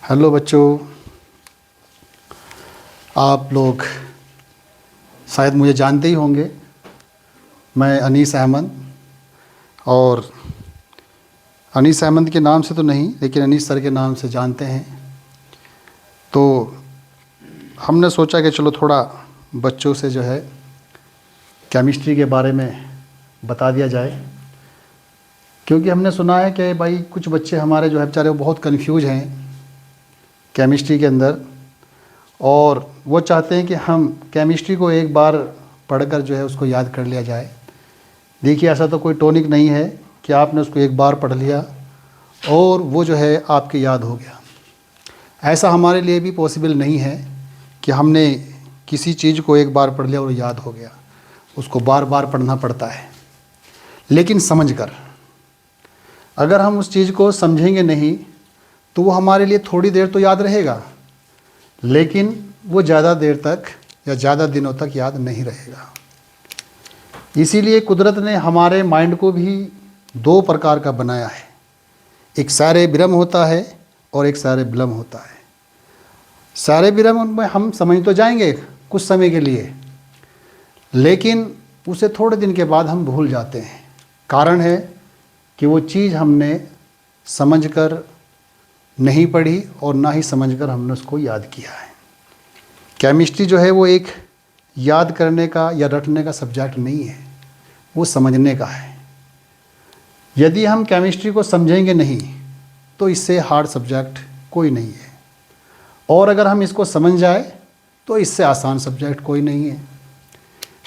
Hello बच्चों, आप लोग शायद मुझे जानते ही होंगे। मैं अनीस अहमद, और अनीस अहमद के नाम से तो नहीं, लेकिन अनीस सर के नाम से जानते हैं। तो हमने सोचा कि चलो थोड़ा बच्चों से जो है केमिस्ट्री के बारे में बता दिया जाए, क्योंकि हमने सुना है कि भाई कुछ बच्चे हमारे जो है बेचारे वो बहुत कंफ्यूज हैं केमिस्ट्री के अंदर, और वो चाहते हैं कि हम केमिस्ट्री को एक बार पढ़कर जो है उसको याद कर लिया जाए। देखिए, ऐसा तो कोई टॉनिक नहीं है कि आपने उसको एक बार पढ़ लिया और वो जो है आपके याद हो गया। ऐसा हमारे लिए भी पॉसिबल नहीं है कि हमने किसी चीज़ को एक बार पढ़ लिया और याद हो गया। उसको बार बार पढ़ना पड़ता है, लेकिन समझकर। अगर हम उस चीज़ को समझेंगे नहीं तो वो हमारे लिए थोड़ी देर तो याद रहेगा, लेकिन वो ज़्यादा देर तक या ज़्यादा दिनों तक याद नहीं रहेगा। इसीलिए कुदरत ने हमारे माइंड को भी दो प्रकार का बनाया है। एक सेरेब्रम होता है और एक सेरेबेलम होता है। सेरेब्रम में हम समझ तो जाएंगे कुछ समय के लिए, लेकिन उसे थोड़े दिन के बाद हम भूल जाते हैं। कारण है कि वो चीज़ हमने समझकर नहीं पढ़ी और ना ही समझकर हमने उसको याद किया है। केमिस्ट्री जो है वो एक याद करने का या रटने का सब्जेक्ट नहीं है, वो समझने का है। यदि हम केमिस्ट्री को समझेंगे नहीं तो इससे हार्ड सब्जेक्ट कोई नहीं है, और अगर हम इसको समझ जाए तो इससे आसान सब्जेक्ट कोई नहीं है।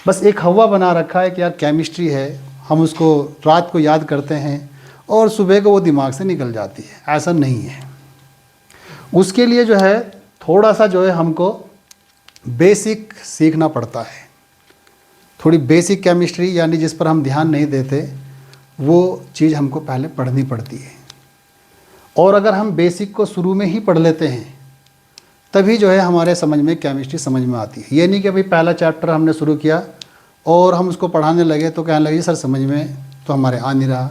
बस एक हवा बना रखा है कि यार केमिस्ट्री है, हम उसको रात को याद करते हैं और सुबह को वो दिमाग से निकल जाती है। ऐसा नहीं है। उसके लिए जो है थोड़ा सा जो है हमको बेसिक सीखना पड़ता है। थोड़ी बेसिक केमिस्ट्री, यानी जिस पर हम ध्यान नहीं देते, वो चीज़ हमको पहले पढ़नी पड़ती है। और अगर हम बेसिक को शुरू में ही पढ़ लेते हैं तभी जो है हमारे समझ में केमिस्ट्री समझ में आती है। ये नहीं कि भाई पहला चैप्टर हमने शुरू किया और हम उसको पढ़ाने लगे तो कहने लगे सर समझ में तो हमारे आ नहीं रहा,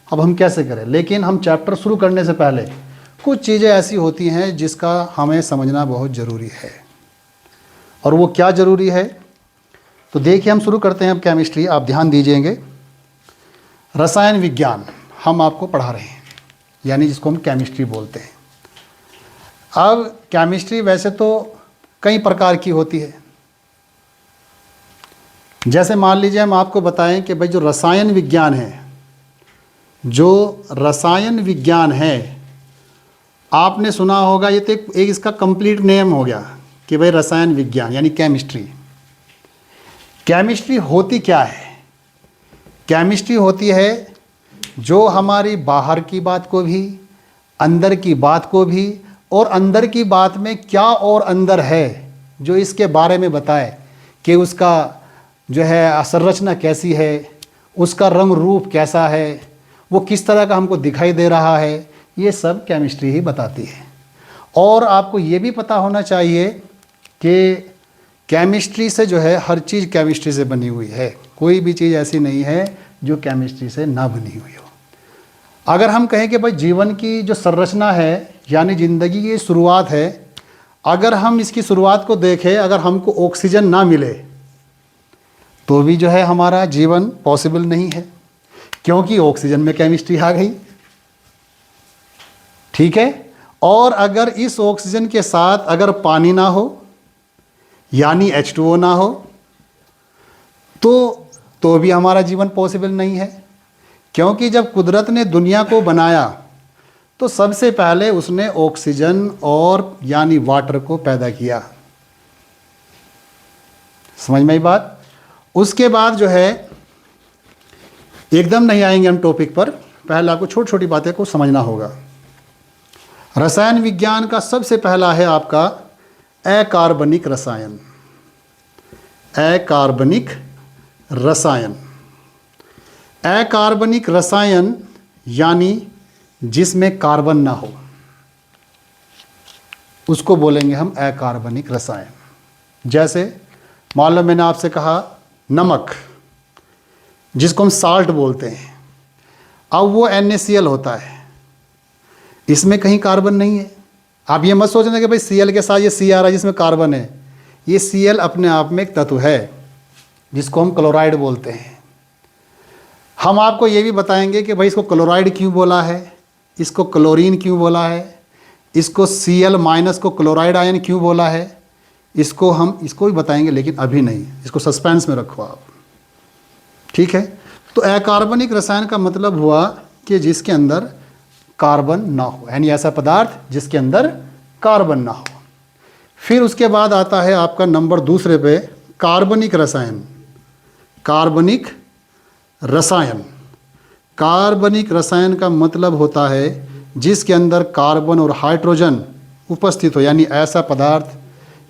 अब हम कैसे करें। लेकिन हम चैप्टर शुरू करने से पहले कुछ चीज़ें ऐसी होती हैं जिसका हमें समझना बहुत ज़रूरी है। और वो क्या ज़रूरी है, तो देखिए हम शुरू करते हैं अब केमिस्ट्री। आप ध्यान दीजिएंगे। रसायन विज्ञान हम आपको पढ़ा रहे हैं, यानी जिसको हम केमिस्ट्री बोलते हैं। अब केमिस्ट्री वैसे तो कई प्रकार की होती है। जैसे मान लीजिए हम आपको बताएं कि भाई जो रसायन विज्ञान है, जो रसायन विज्ञान है, आपने सुना होगा, ये तो एक इसका कंप्लीट नेम हो गया कि भाई रसायन विज्ञान यानी केमिस्ट्री। केमिस्ट्री होती क्या है? केमिस्ट्री होती है जो हमारी बाहर की बात को भी, अंदर की बात को भी, और अंदर की बात में क्या और अंदर है जो इसके बारे में बताए कि उसका जो है संरचना कैसी है, उसका रंग रूप कैसा है, वो किस तरह का हमको दिखाई दे रहा है। ये सब केमिस्ट्री ही बताती है। और आपको ये भी पता होना चाहिए कि केमिस्ट्री से जो है हर चीज़ केमिस्ट्री से बनी हुई है। कोई भी चीज़ ऐसी नहीं है जो केमिस्ट्री से ना बनी हुई हो। अगर हम कहें कि भाई जीवन की जो संरचना है, यानी ज़िंदगी की शुरुआत है, अगर हम इसकी शुरुआत को देखें, अगर हमको ऑक्सीजन ना मिले तो भी जो है हमारा जीवन पॉसिबल नहीं है, क्योंकि ऑक्सीजन में केमिस्ट्री आ गई। ठीक है। और अगर इस ऑक्सीजन के साथ अगर पानी ना हो, यानी H2O ना हो, तो भी हमारा जीवन पॉसिबल नहीं है। क्योंकि जब कुदरत ने दुनिया को बनाया तो सबसे पहले उसने ऑक्सीजन और यानी वाटर को पैदा किया। समझ में आई बात? उसके बाद जो है, एकदम नहीं आएंगे हम टॉपिक पर, पहले आपको छोटी छोटी बातें को समझना होगा। रसायन विज्ञान का सबसे पहला है आपका अकार्बनिक रसायन। अकार्बनिक रसायन। अकार्बनिक रसायन यानी जिसमें कार्बन ना हो, उसको बोलेंगे हम अकार्बनिक रसायन। जैसे मान लो मैंने आपसे कहा नमक, जिसको हम साल्ट बोलते हैं, अब वो NaCl होता है, इसमें कहीं कार्बन नहीं है। आप ये मत सोचना कि भाई Cl के साथ ये C आ रहा है जिसमें कार्बन है। ये Cl अपने आप में एक तत्व है जिसको हम क्लोराइड बोलते हैं। हम आपको ये भी बताएंगे कि भाई इसको क्लोराइड क्यों बोला है, इसको क्लोरीन क्यों बोला है, इसको Cl माइनस को क्लोराइड आयन क्यों बोला है, इसको भी बताएंगे, लेकिन अभी नहीं, इसको सस्पेंस में रखो आप, ठीक है। तो अकार्बनिक रसायन का मतलब हुआ कि जिसके अंदर कार्बन ना हो, यानी ऐसा पदार्थ जिसके अंदर कार्बन ना हो। फिर उसके बाद आता है आपका नंबर दूसरे पे कार्बनिक रसायन। कार्बनिक रसायन, कार्बनिक रसायन का मतलब होता है जिसके अंदर कार्बन और हाइड्रोजन उपस्थित हो, यानी ऐसा पदार्थ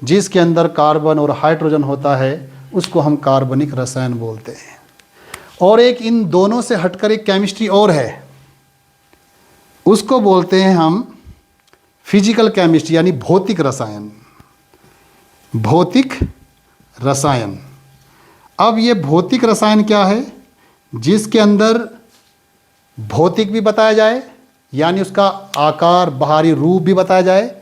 जिसके अंदर कार्बन और हाइड्रोजन होता है उसको हम कार्बनिक रसायन बोलते हैं। और एक इन दोनों से हटकर एक केमिस्ट्री और है, उसको बोलते हैं हम फिजिकल केमिस्ट्री, यानी भौतिक रसायन। भौतिक रसायन। अब ये भौतिक रसायन क्या है, जिसके अंदर भौतिक भी बताया जाए, यानी उसका आकार, बाहरी रूप भी बताया जाए,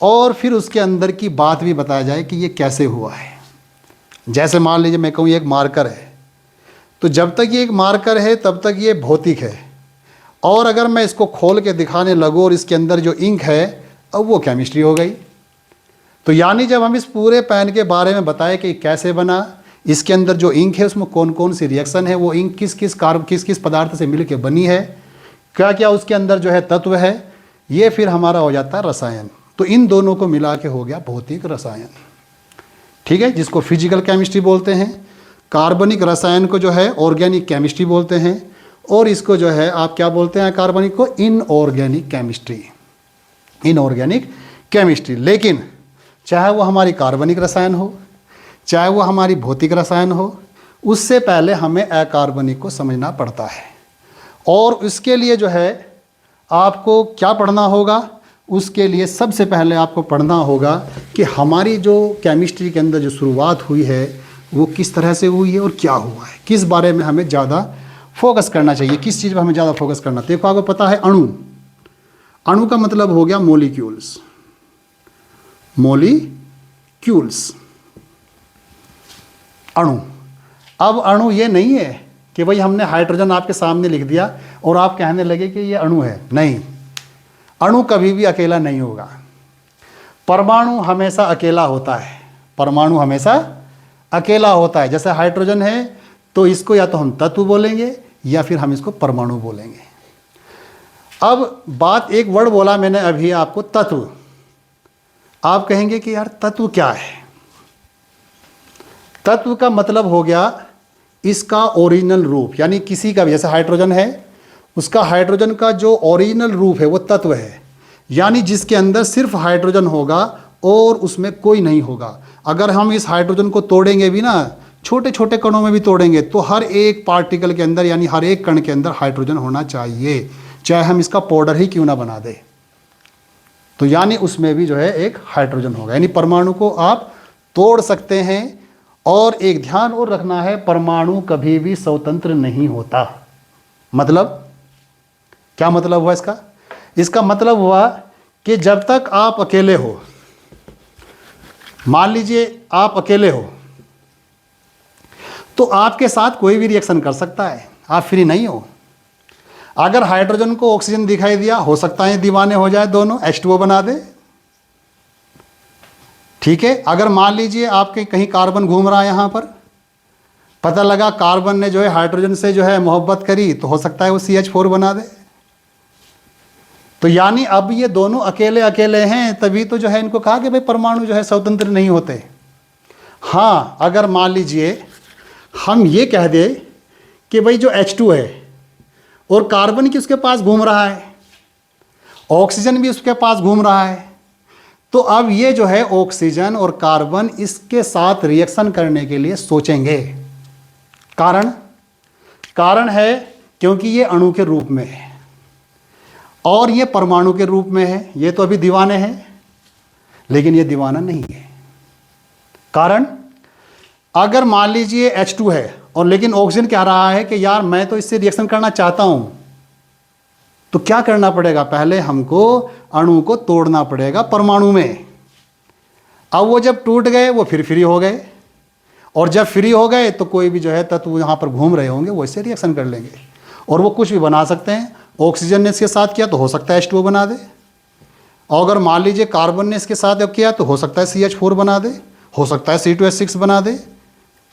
और फिर उसके अंदर की बात भी बताया जाए कि ये कैसे हुआ है। जैसे मान लीजिए मैं कहूँ ये एक मार्कर है, तो जब तक ये एक मार्कर है तब तक ये भौतिक है, और अगर मैं इसको खोल के दिखाने लगूँ और इसके अंदर जो इंक है, अब वो केमिस्ट्री हो गई। तो यानी जब हम इस पूरे पेन के बारे में बताएं कि कैसे बना, इसके अंदर जो इंक है उसमें कौन कौन सी रिएक्शन है, वो इंक किस किस पदार्थ से मिल के बनी है, क्या क्या उसके अंदर जो है तत्व है, ये फिर हमारा हो जाता है रसायन। तो इन दोनों को मिला के हो गया भौतिक रसायन, ठीक है, जिसको फिजिकल केमिस्ट्री बोलते हैं। कार्बनिक रसायन को जो है ऑर्गेनिक केमिस्ट्री बोलते हैं, और इसको जो है आप क्या बोलते हैं कार्बनिक को, इनऑर्गेनिक केमिस्ट्री। Inorganic chemistry. लेकिन चाहे वो हमारी कार्बनिक रसायन हो, चाहे वो हमारी भौतिक रसायन हो, उससे पहले हमें अकार्बनिक को समझना पड़ता है। और उसके लिए जो है आपको क्या पढ़ना होगा, उसके लिए सबसे पहले आपको पढ़ना होगा कि हमारी जो केमिस्ट्री के अंदर जो शुरुआत हुई है वो किस तरह से हुई है और क्या हुआ है, किस बारे में हमें ज़्यादा फोकस करना चाहिए, किस चीज़ पर हमें ज़्यादा फोकस करना। देखो आपको पता है अणु, अणु का मतलब हो गया मोलिक्यूल्स। मोलिक्यूल्स, अणु। अब अणु ये नहीं है कि भाई हमने हाइड्रोजन आपके सामने लिख दिया और आप कहने लगे कि ये अणु है, नहीं, अणु कभी भी अकेला नहीं होगा। परमाणु हमेशा अकेला होता है, परमाणु हमेशा अकेला होता है। जैसे हाइड्रोजन है तो इसको या तो हम तत्व बोलेंगे या फिर हम इसको परमाणु बोलेंगे। अब बात, एक वर्ड बोला मैंने अभी आपको, तत्व। आप कहेंगे कि यार तत्व क्या है। तत्व का मतलब हो गया इसका ओरिजिनल रूप, यानी किसी का भी, जैसे हाइड्रोजन है उसका हाइड्रोजन का जो ओरिजिनल रूप है वो तत्व है, यानी जिसके अंदर सिर्फ हाइड्रोजन होगा और उसमें कोई नहीं होगा। अगर हम इस हाइड्रोजन को तोड़ेंगे भी ना, छोटे छोटे कणों में भी तोड़ेंगे, तो हर एक पार्टिकल के अंदर, यानी हर एक कण के अंदर हाइड्रोजन होना चाहिए, चाहे हम इसका पाउडर ही क्यों ना बना दे, तो यानी उसमें भी जो है एक हाइड्रोजन होगा। यानी परमाणु को आप तोड़ सकते हैं। और एक ध्यान और रखना है, परमाणु कभी भी स्वतंत्र नहीं होता। मतलब क्या मतलब हुआ इसका, इसका मतलब हुआ कि जब तक आप अकेले हो, मान लीजिए आप अकेले हो, तो आपके साथ कोई भी रिएक्शन कर सकता है, आप फ्री नहीं हो। अगर हाइड्रोजन को ऑक्सीजन दिखाई दिया, हो सकता है दीवाने हो जाए दोनों, H2O बना दे, ठीक है। अगर मान लीजिए आपके कहीं कार्बन घूम रहा है, यहाँ पर पता लगा कार्बन ने जो है हाइड्रोजन से जो है मोहब्बत करी, तो हो सकता है वो CH4 बना दे। तो यानी अब ये दोनों अकेले अकेले हैं, तभी तो जो है इनको कहा कि भाई परमाणु जो है स्वतंत्र नहीं होते। हाँ, अगर मान लीजिए हम ये कह दें कि भाई जो H2 है और कार्बन की उसके पास घूम रहा है, ऑक्सीजन भी उसके पास घूम रहा है, तो अब ये जो है ऑक्सीजन और कार्बन इसके साथ रिएक्शन करने के लिए सोचेंगे। कारण है क्योंकि ये अणु के रूप में है और ये परमाणु के रूप में है। ये तो अभी दीवाने हैं, लेकिन ये दीवाना नहीं है। कारण, अगर मान लीजिए H2 है और लेकिन ऑक्सीजन कह रहा है कि यार मैं तो इससे रिएक्शन करना चाहता हूं, तो क्या करना पड़ेगा, पहले हमको अणु को तोड़ना पड़ेगा परमाणु में। अब वो जब टूट गए वो फिर फ्री हो गए, और जब फ्री हो गए तो कोई भी जो है तत्व यहाँ पर घूम रहे होंगे वो इससे रिएक्शन कर लेंगे, और वो कुछ भी बना सकते हैं। ऑक्सीजन ने इसके साथ किया तो हो सकता है H2O बना दे, और अगर मान लीजिए कार्बन ने इसके साथ किया तो हो सकता है CH4 बना दे, हो सकता है C2H6 बना दे,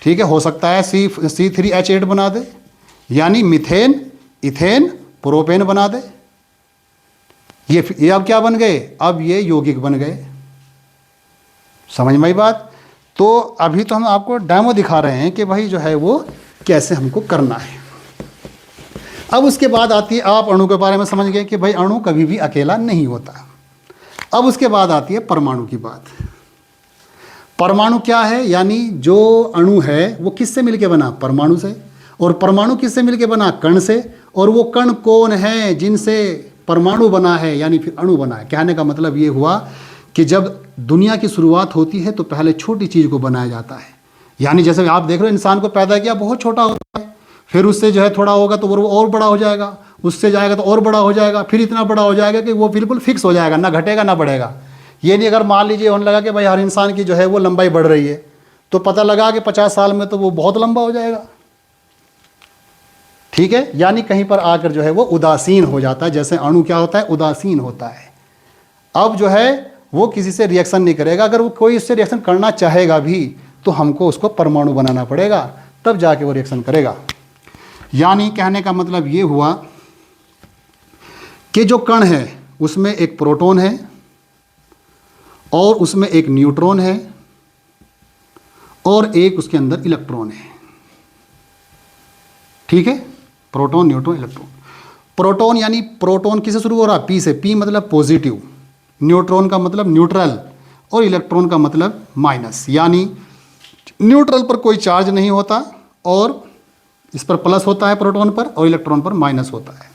ठीक है, हो सकता है C3H8 बना दे, यानी मीथेन, इथेन, प्रोपेन बना दे। ये अब क्या बन गए, अब ये यौगिक बन गए। समझ में आई बात। तो अभी तो हम आपको डेमो दिखा रहे हैं कि भाई जो है वो कैसे हमको करना है। अब उसके बाद आती है, आप अणु के बारे में समझ गए कि भाई अणु कभी भी अकेला नहीं होता। अब उसके बाद आती है परमाणु की बात। परमाणु क्या है, यानी जो अणु है वो किससे मिलके बना, परमाणु से, और परमाणु किससे मिलके बना, कण से, और वो कण कौन है जिनसे परमाणु बना है यानी फिर अणु बना है। कहने का मतलब ये हुआ कि जब दुनिया की शुरुआत होती है तो पहले छोटी चीज़ को बनाया जाता है। यानी जैसे आप देख रहे हो इंसान को पैदा किया बहुत छोटा होता है, फिर उससे जो है थोड़ा होगा तो वो और बड़ा हो जाएगा, उससे जाएगा तो और बड़ा हो जाएगा, फिर इतना बड़ा हो जाएगा कि वो बिल्कुल फिक्स हो जाएगा, ना घटेगा ना बढ़ेगा। ये नहीं अगर मान लीजिए होने लगा कि भाई हर इंसान की जो है वो लंबाई बढ़ रही है, तो पता लगा कि 50 साल में तो वो बहुत लंबा हो जाएगा, ठीक है। यानी कहीं पर आकर जो है वो उदासीन हो जाता है, जैसे अणु क्या होता है, उदासीन होता है। अब जो है वो किसी से रिएक्शन नहीं करेगा, अगर वो कोई इससे रिएक्शन करना चाहेगा भी तो हमको उसको परमाणु बनाना पड़ेगा, तब जाके वो रिएक्शन करेगा। यानी कहने का मतलब ये हुआ कि जो कण है उसमें एक प्रोटॉन है और उसमें एक न्यूट्रॉन है और एक उसके अंदर इलेक्ट्रॉन है, ठीक है। Proton, neutron, electron. प्रोटॉन यानी प्रोटॉन किससे शुरू हो रहा है, पी से, पी मतलब पॉजिटिव, न्यूट्रॉन का मतलब न्यूट्रल, और इलेक्ट्रॉन का मतलब माइनस। यानी न्यूट्रल पर कोई चार्ज नहीं होता और इस पर प्लस होता है प्रोटॉन पर, और इलेक्ट्रॉन पर माइनस होता है,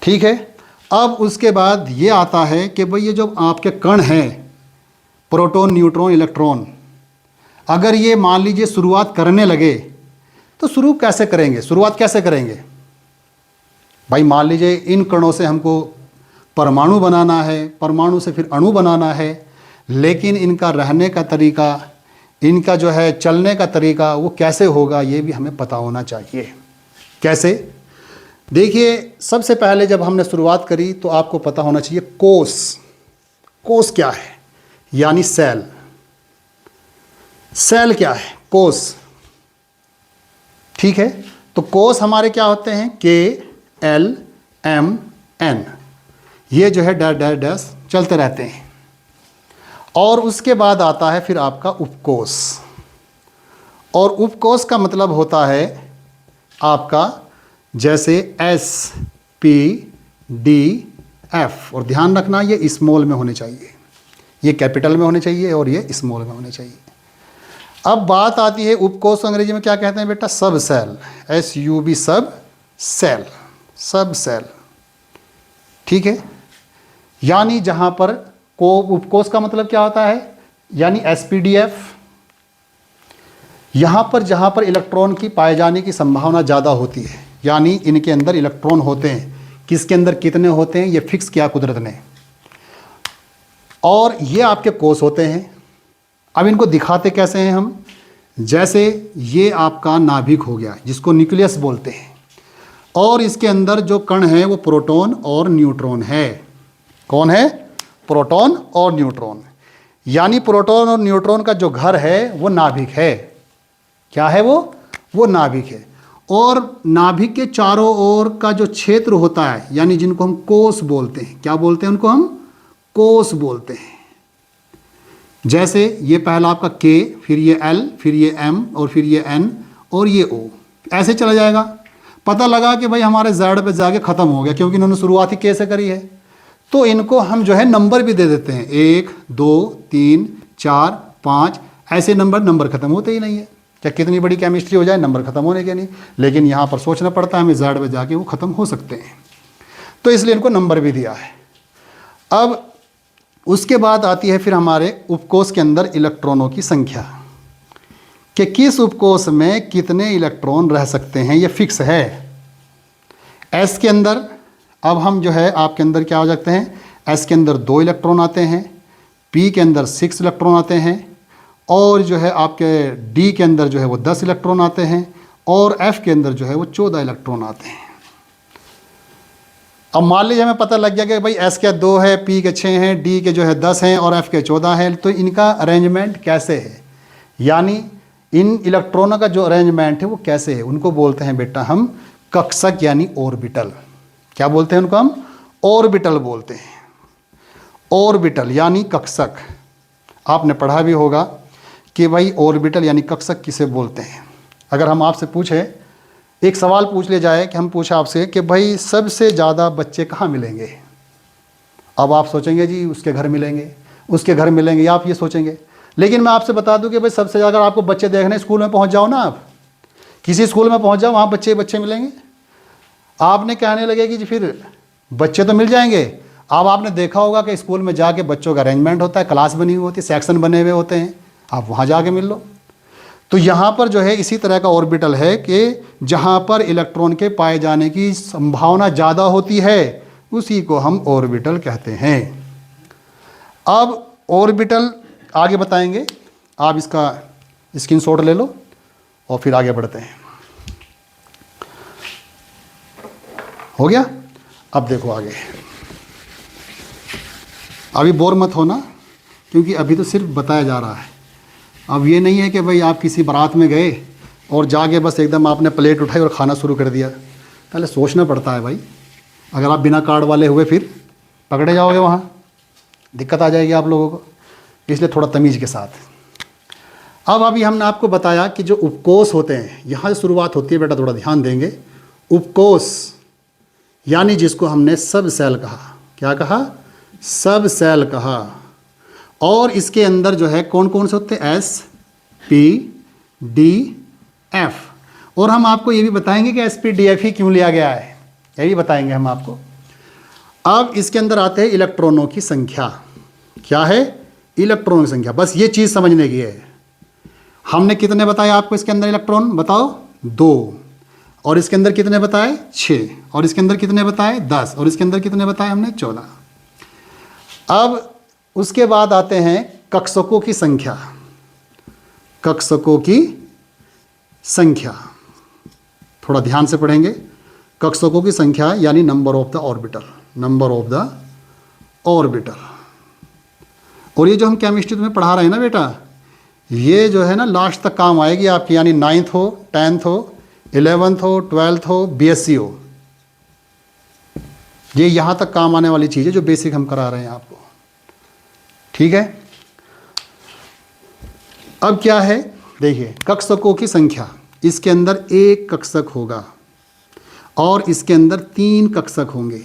ठीक है। अब उसके बाद ये आता है कि भाई ये जो आपके कण हैं प्रोटॉन, न्यूट्रॉन, इलेक्ट्रॉन, अगर ये मान लीजिए शुरुआत करने लगे तो शुरू कैसे करेंगे, शुरुआत कैसे करेंगे भाई। मान लीजिए इन कणों से हमको परमाणु बनाना है, परमाणु से फिर अणु बनाना है, लेकिन इनका रहने का तरीका, इनका जो है चलने का तरीका वो कैसे होगा ये भी हमें पता होना चाहिए। कैसे, देखिए सबसे पहले जब हमने शुरुआत करी तो आपको पता होना चाहिए कोश। कोश क्या है, यानी सेल। सेल क्या है, कोश, ठीक है। तो कोश हमारे क्या होते हैं, KLMN, ये जो है डैश डैश डैश चलते रहते हैं। और उसके बाद आता है फिर आपका उपकोश, और उपकोश का मतलब होता है आपका जैसे SPDF, और ध्यान रखना ये स्मॉल में होने चाहिए, ये कैपिटल में होने चाहिए और ये स्मॉल में होने चाहिए। अब बात आती है उपकोश, अंग्रेजी में क्या कहते हैं बेटा, सब सेल, SUB, सब सेल, सब सेल, ठीक है। यानी जहाँ पर को उपकोश का मतलब क्या होता है, यानी SPDF, यहाँ पर जहाँ पर इलेक्ट्रॉन की पाए जाने की संभावना ज़्यादा होती है, यानी इनके अंदर इलेक्ट्रॉन होते हैं, किसके अंदर कितने होते हैं ये फिक्स किया कुदरत ने, और ये आपके कोश होते हैं। अब इनको दिखाते कैसे हैं हम, जैसे ये आपका नाभिक हो गया जिसको न्यूक्लियस बोलते हैं, और इसके अंदर जो कण है वो प्रोटॉन और न्यूट्रॉन है। कौन है, प्रोटॉन और न्यूट्रॉन। यानी प्रोटॉन और न्यूट्रॉन का जो घर है वो नाभिक है। क्या है वो नाभिक है। और नाभिक के चारों ओर का जो क्षेत्र होता है, यानी जिनको हम कोश बोलते हैं, क्या बोलते हैं उनको हम, कोश बोलते हैं। जैसे ये पहला आपका K, फिर ये L, फिर ये M, और फिर ये N, और ये O, ऐसे चला जाएगा। पता लगा कि भाई हमारे Z पे जाके ख़त्म हो गया, क्योंकि इन्होंने शुरुआत ही K से करी है, तो इनको हम जो है नंबर भी दे देते हैं, 1 2 3 4 5, ऐसे नंबर ख़त्म होते ही नहीं है। चाहे कितनी बड़ी केमिस्ट्री हो जाए नंबर ख़त्म होने के नहीं, लेकिन यहाँ पर सोचना पड़ता है हमें Z पे जाके वो ख़त्म हो सकते हैं, तो इसलिए इनको नंबर भी दिया है। अब उसके बाद आती है फिर हमारे उपकोश के अंदर इलेक्ट्रॉनों की संख्या, कि किस उपकोश में कितने इलेक्ट्रॉन रह सकते हैं, ये फिक्स है। एस के अंदर अब हम जो है आपके अंदर क्या हो जाते हैं, एस के अंदर 2 इलेक्ट्रॉन आते हैं, पी के अंदर 6 इलेक्ट्रॉन आते हैं, और जो है आपके डी के अंदर जो है वो 10 इलेक्ट्रॉन आते हैं, और एफ के अंदर जो है वो 14 इलेक्ट्रॉन आते हैं। अब मान लीजिए हमें पता लग गया कि भाई एस के 2 है, पी के 6 हैं, डी के जो है 10 हैं और एफ के 14 हैं, तो इनका अरेंजमेंट कैसे है, यानी इन इलेक्ट्रॉनों का जो अरेंजमेंट है वो कैसे है, उनको बोलते हैं बेटा हम कक्षक यानी ऑर्बिटल। क्या बोलते हैं उनको हम? ऑर्बिटल बोलते हैं। ऑर्बिटल यानी कक्षक। आपने पढ़ा भी होगा कि भाई ऑर्बिटल यानी कक्षक किसे बोलते हैं। अगर हम आपसे पूछे, एक सवाल पूछ ले जाए कि हम पूछे आपसे कि भाई सबसे ज़्यादा बच्चे कहाँ मिलेंगे, अब आप सोचेंगे जी उसके घर मिलेंगे, उसके घर मिलेंगे, या आप ये सोचेंगे। लेकिन मैं आपसे बता दूं कि भाई सबसे ज़्यादा अगर आपको बच्चे देखने, स्कूल में पहुंच जाओ ना, आप किसी स्कूल में पहुंच जाओ, वहाँ बच्चे बच्चे मिलेंगे। आपने कहने लगे कि जी फिर बच्चे तो मिल जाएंगे। अब आपने देखा होगा कि स्कूल में जाके बच्चों का अरेंजमेंट होता है, क्लास बनी हुई होती है, सेक्शन बने हुए होते हैं, आप वहाँ जाके मिल लो। तो यहाँ पर जो है इसी तरह का ऑर्बिटल है कि जहाँ पर इलेक्ट्रॉन के पाए जाने की संभावना ज़्यादा होती है उसी को हम ऑर्बिटल कहते हैं। अब ऑर्बिटल आगे बताएंगे, आप इसका स्क्रीनशॉट ले लो और फिर आगे बढ़ते हैं। हो गया? अब देखो आगे, अभी बोर मत होना क्योंकि अभी तो सिर्फ बताया जा रहा है। अब ये नहीं है कि भाई आप किसी बारात में गए और जाके बस एकदम आपने प्लेट उठाई और खाना शुरू कर दिया। पहले सोचना पड़ता है भाई, अगर आप बिना कार्ड वाले हुए फिर पकड़े जाओगे, वहाँ दिक्कत आ जाएगी आप लोगों को, इसलिए थोड़ा तमीज़ के साथ। अब अभी हमने आपको बताया कि जो उपकोष होते हैं, यहाँ से शुरुआत होती है बेटा, थोड़ा ध्यान देंगे। उपकोष यानी जिसको हमने सब सेल कहा, क्या कहा? सब सेल कहा। और इसके अंदर जो है कौन कौन से होते हैं? S, P, D, F. और हम आपको ये भी बताएंगे कि एस, पी, डी, एफ ही क्यों लिया गया है, ये भी बताएंगे हम आपको। अब इसके अंदर आते हैं इलेक्ट्रॉनों की संख्या। क्या है? इलेक्ट्रॉनों की संख्या। बस ये चीज़ समझने की है। हमने कितने बताए आपको इसके अंदर इलेक्ट्रॉन? बताओ। 2। और इसके अंदर कितने बताए? 6। और इसके अंदर कितने बताए? 10। और इसके अंदर कितने बताए हमने? 14। अब उसके बाद आते हैं कक्षकों की संख्या। कक्षकों की संख्या थोड़ा ध्यान से पढ़ेंगे। कक्षकों की संख्या यानी number of the orbital, number of the orbital. और ये जो हम केमिस्ट्री में पढ़ा रहे हैं ना बेटा, ये जो है ना लास्ट तक काम आएगी आपकी, यानी 9th हो, 10th हो, 11th हो, 12th हो, BSc हो, ये यहाँ तक काम आने वाली चीज़ है जो बेसिक हम करा रहे हैं आपको। ठीक है? अब क्या है देखिए, कक्षकों की संख्या। इसके अंदर 1 कक्षक होगा और इसके अंदर 3 कक्षक होंगे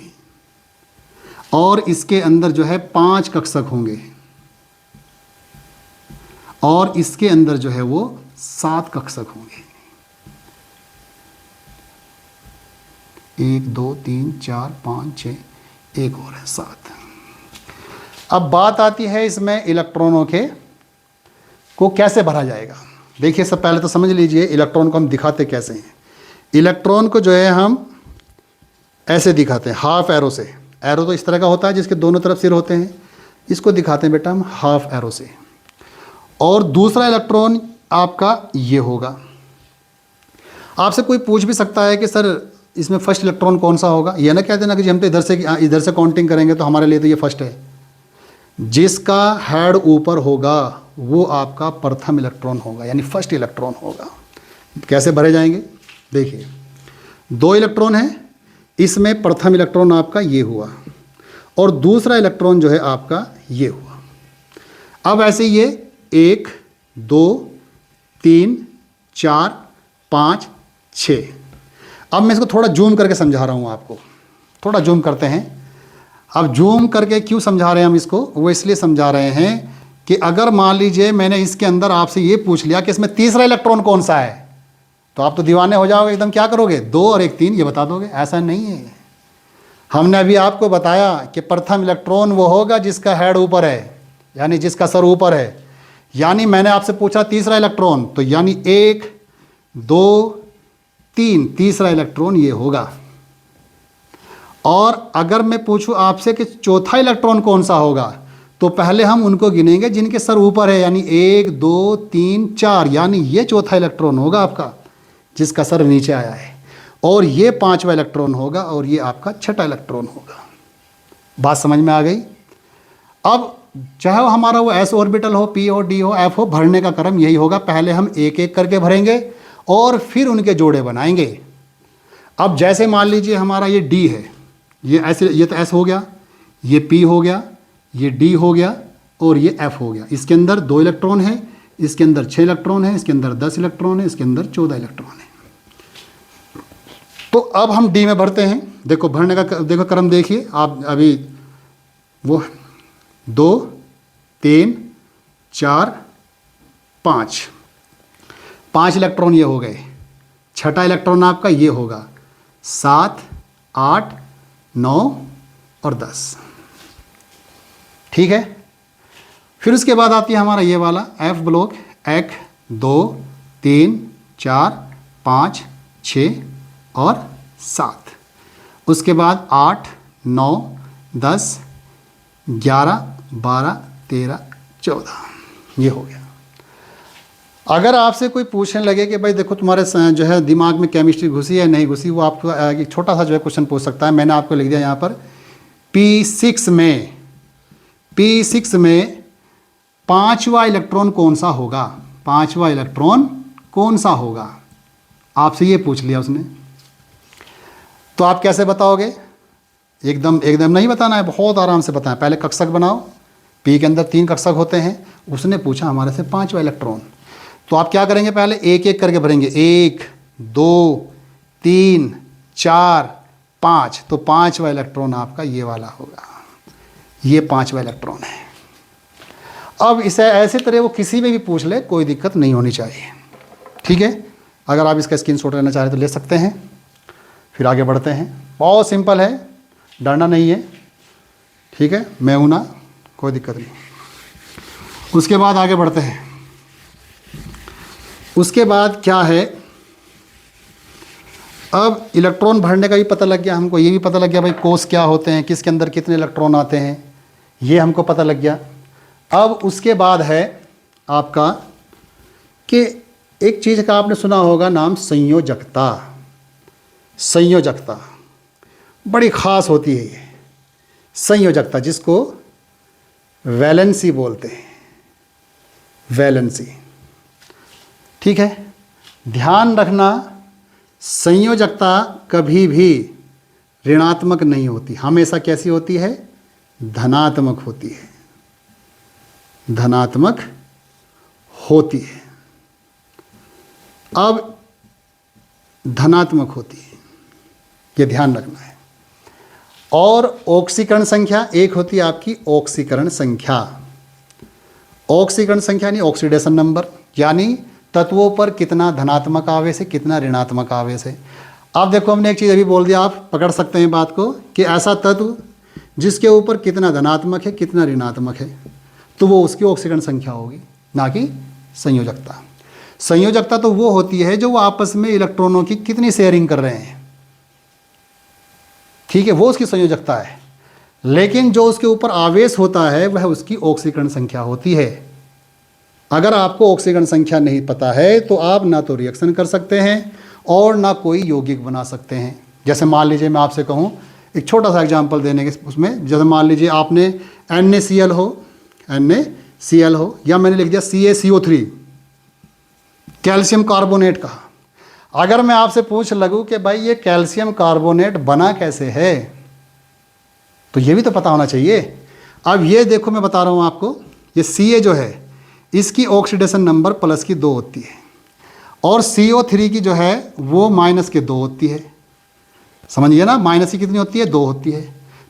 और इसके अंदर जो है 5 कक्षक होंगे और इसके अंदर जो है वो 7 कक्षक होंगे। 1 2 3 4 5 6, एक और है 7। अब बात आती है इसमें इलेक्ट्रॉनों के को कैसे भरा जाएगा। देखिए, सब पहले तो समझ लीजिए इलेक्ट्रॉन को हम दिखाते कैसे हैं। इलेक्ट्रॉन को जो है हम ऐसे दिखाते हैं, हाफ एरो से। एरो तो इस तरह का होता है जिसके दोनों तरफ सिर होते हैं, इसको दिखाते हैं बेटा हम हाफ एरो से। और दूसरा इलेक्ट्रॉन आपका ये होगा। आपसे कोई पूछ भी सकता है कि सर इसमें फर्स्ट इलेक्ट्रॉन कौन सा होगा। ये ना कह देना कि जी हम तो इधर से काउंटिंग करेंगे तो हमारे लिए तो ये फर्स्ट है। जिसका हेड ऊपर होगा वो आपका प्रथम इलेक्ट्रॉन होगा, यानी फर्स्ट इलेक्ट्रॉन होगा। कैसे भरे जाएंगे? देखिए, 2 इलेक्ट्रॉन हैं, इसमें प्रथम इलेक्ट्रॉन आपका ये हुआ और दूसरा इलेक्ट्रॉन जो है आपका ये हुआ। अब ऐसे ये 1 2 3 4 5 6। अब मैं इसको थोड़ा जूम करके समझा रहा हूँ आपको, थोड़ा जूम करते हैं। अब जूम करके क्यों समझा रहे हैं हम इसको? वो इसलिए समझा रहे हैं कि अगर मान लीजिए मैंने इसके अंदर आपसे ये पूछ लिया कि इसमें तीसरा इलेक्ट्रॉन कौन सा है, तो आप तो दीवाने हो जाओगे एकदम। क्या करोगे? 2 और 1 3 ये बता दोगे। ऐसा नहीं है। हमने अभी आपको बताया कि प्रथम इलेक्ट्रॉन वो होगा जिसका हेड ऊपर है, यानी जिसका सर ऊपर है। यानी मैंने आपसे पूछा तीसरा इलेक्ट्रॉन, तो यानी 1 2 3 तीसरा इलेक्ट्रॉन ये होगा। और अगर मैं पूछूं आपसे कि चौथा इलेक्ट्रॉन कौन सा होगा, तो पहले हम उनको गिनेंगे जिनके सर ऊपर है, यानी 1 2 3 4, यानी ये चौथा इलेक्ट्रॉन होगा आपका जिसका सर नीचे आया है, और ये 5वां इलेक्ट्रॉन होगा, और ये आपका 6ठा इलेक्ट्रॉन होगा। बात समझ में आ गई। अब चाहे वो हमारा वो s ऑर्बिटल हो, p हो, d हो, f हो, भरने का क्रम यही होगा। पहले हम एक एक करके भरेंगे और फिर उनके जोड़े बनाएंगे। अब जैसे मान लीजिए हमारा ये d है, ये ऐसे, ये तो s हो गया, ये p हो गया, ये d हो गया, और ये f हो गया। इसके अंदर 2 इलेक्ट्रॉन है, इसके अंदर 6 इलेक्ट्रॉन है, इसके अंदर 10 इलेक्ट्रॉन है, इसके अंदर 14 इलेक्ट्रॉन है। तो अब हम d में भरते हैं। देखो भरने का देखो क्रम देखिए आप, अभी वो 2 3 4 5, 5 इलेक्ट्रॉन ये हो गए। छठा इलेक्ट्रॉन आपका ये होगा, 7 8 9 और 10। ठीक है। फिर उसके बाद आती है हमारा ये वाला F ब्लॉक, 1 2 3 4 5 6 और 7। उसके बाद 8 9 10 11 12 13 14, ये हो गया। अगर आपसे कोई पूछने लगे कि भाई देखो तुम्हारे जो है दिमाग में केमिस्ट्री घुसी है नहीं घुसी, वो आपको एक छोटा सा जो है क्वेश्चन पूछ सकता है। मैंने आपको लिख दिया यहाँ पर P6 में 5वां इलेक्ट्रॉन कौन सा होगा, 5वां इलेक्ट्रॉन कौन सा होगा, आपसे ये पूछ लिया उसने। तो आप कैसे बताओगे? एकदम नहीं बताना है, बहुत आराम से बताना। पहले कक्षक बनाओ, P के अंदर 3 कक्षक होते हैं, उसने पूछा हमारे से 5वां इलेक्ट्रॉन। तो आप क्या करेंगे, पहले एक एक करके भरेंगे, 1 2 3 4 5, तो 5वां इलेक्ट्रॉन आपका ये वाला होगा, ये 5वां इलेक्ट्रॉन है। अब इसे ऐसे तरह वो किसी में भी पूछ ले, कोई दिक्कत नहीं होनी चाहिए। ठीक है। अगर आप इसका स्क्रीनशॉट लेना चाहें तो ले सकते हैं। फिर आगे बढ़ते हैं, बहुत सिंपल है, डरना नहीं है। ठीक है, मैं हूं ना, कोई दिक्कत नहीं। उसके बाद आगे बढ़ते हैं। उसके बाद क्या है, अब इलेक्ट्रॉन भरने का भी पता लग गया हमको, ये भी पता लग गया भाई कोष क्या होते हैं, किसके अंदर कितने इलेक्ट्रॉन आते हैं, ये हमको पता लग गया। अब उसके बाद है आपका कि एक चीज़ का आपने सुना होगा नाम संयोजकता। संयोजकता बड़ी ख़ास होती है ये संयोजकता, जिसको वैलेंसी बोलते हैं, वैलेंसी। ठीक है, ध्यान रखना, संयोजकता कभी भी ऋणात्मक नहीं होती, हमेशा कैसी होती है, धनात्मक होती है, धनात्मक होती है। अब धनात्मक होती है, ये ध्यान रखना है। और ऑक्सीकरण संख्या एक होती है आपकी ऑक्सीकरण संख्या। ऑक्सीकरण संख्या यानी ऑक्सीडेशन नंबर, यानी तत्वों पर कितना धनात्मक आवेश है, कितना ऋणात्मक आवेश है। अब देखो हमने एक चीज़ अभी बोल दिया, आप पकड़ सकते हैं बात को, कि ऐसा तत्व जिसके ऊपर कितना धनात्मक है कितना ऋणात्मक है, तो वो उसकी ऑक्सीकरण संख्या होगी, ना कि संयोजकता। संयोजकता तो वो होती है जो वो आपस में इलेक्ट्रॉनों की कितनी शेयरिंग कर रहे हैं, ठीक है, वो उसकी संयोजकता है। लेकिन जो उसके ऊपर आवेश होता है वह उसकी ऑक्सीकरण संख्या होती है। अगर आपको ऑक्सीकरण संख्या नहीं पता है तो आप ना तो रिएक्शन कर सकते हैं और ना कोई यौगिक बना सकते हैं। जैसे मान लीजिए मैं आपसे कहूँ, एक छोटा सा एग्जांपल देने के उसमें, जैसे मान लीजिए आपने NaCl हो, या मैंने लिख दिया CaCO3, कैल्शियम कार्बोनेट कहा। अगर मैं आपसे पूछ लगूं कि भाई ये कैल्शियम कार्बोनेट बना कैसे है, तो ये भी तो पता होना चाहिए। अब ये देखो मैं बता रहा हूँ आपको, ये Ca जो है इसकी ऑक्सीडेशन नंबर प्लस की 2 होती है, और CO3 की जो है वो माइनस के 2 होती है। समझिए ना, माइनस की कितनी होती है, 2 होती है।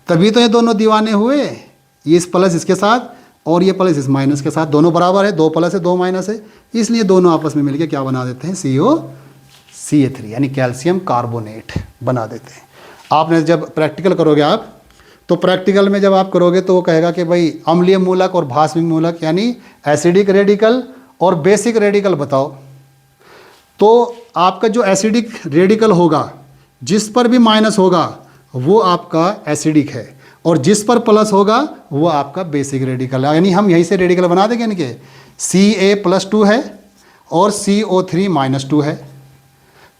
तभी तो ये दोनों दीवाने हुए, ये इस प्लस इसके साथ और ये प्लस इस माइनस के साथ, दोनों बराबर है, 2 प्लस है 2 माइनस है, इसलिए दोनों आपस में मिलकर क्या बना देते हैं, CaCO3 यानी कैल्शियम कार्बोनेट बना देते हैं। आपने जब प्रैक्टिकल करोगे आप, तो प्रैक्टिकल में जब आप करोगे तो वो कहेगा कि भाई अम्लीय मूलक और भास्मिक मूलक यानी एसिडिक रेडिकल और बेसिक रेडिकल बताओ। तो आपका जो एसिडिक रेडिकल होगा, जिस पर भी माइनस होगा वो आपका एसिडिक है, और जिस पर प्लस होगा वो आपका बेसिक रेडिकल है। यानी हम यहीं से रेडिकल बना देंगे इनके, Ca+2 है और CO3-2 है,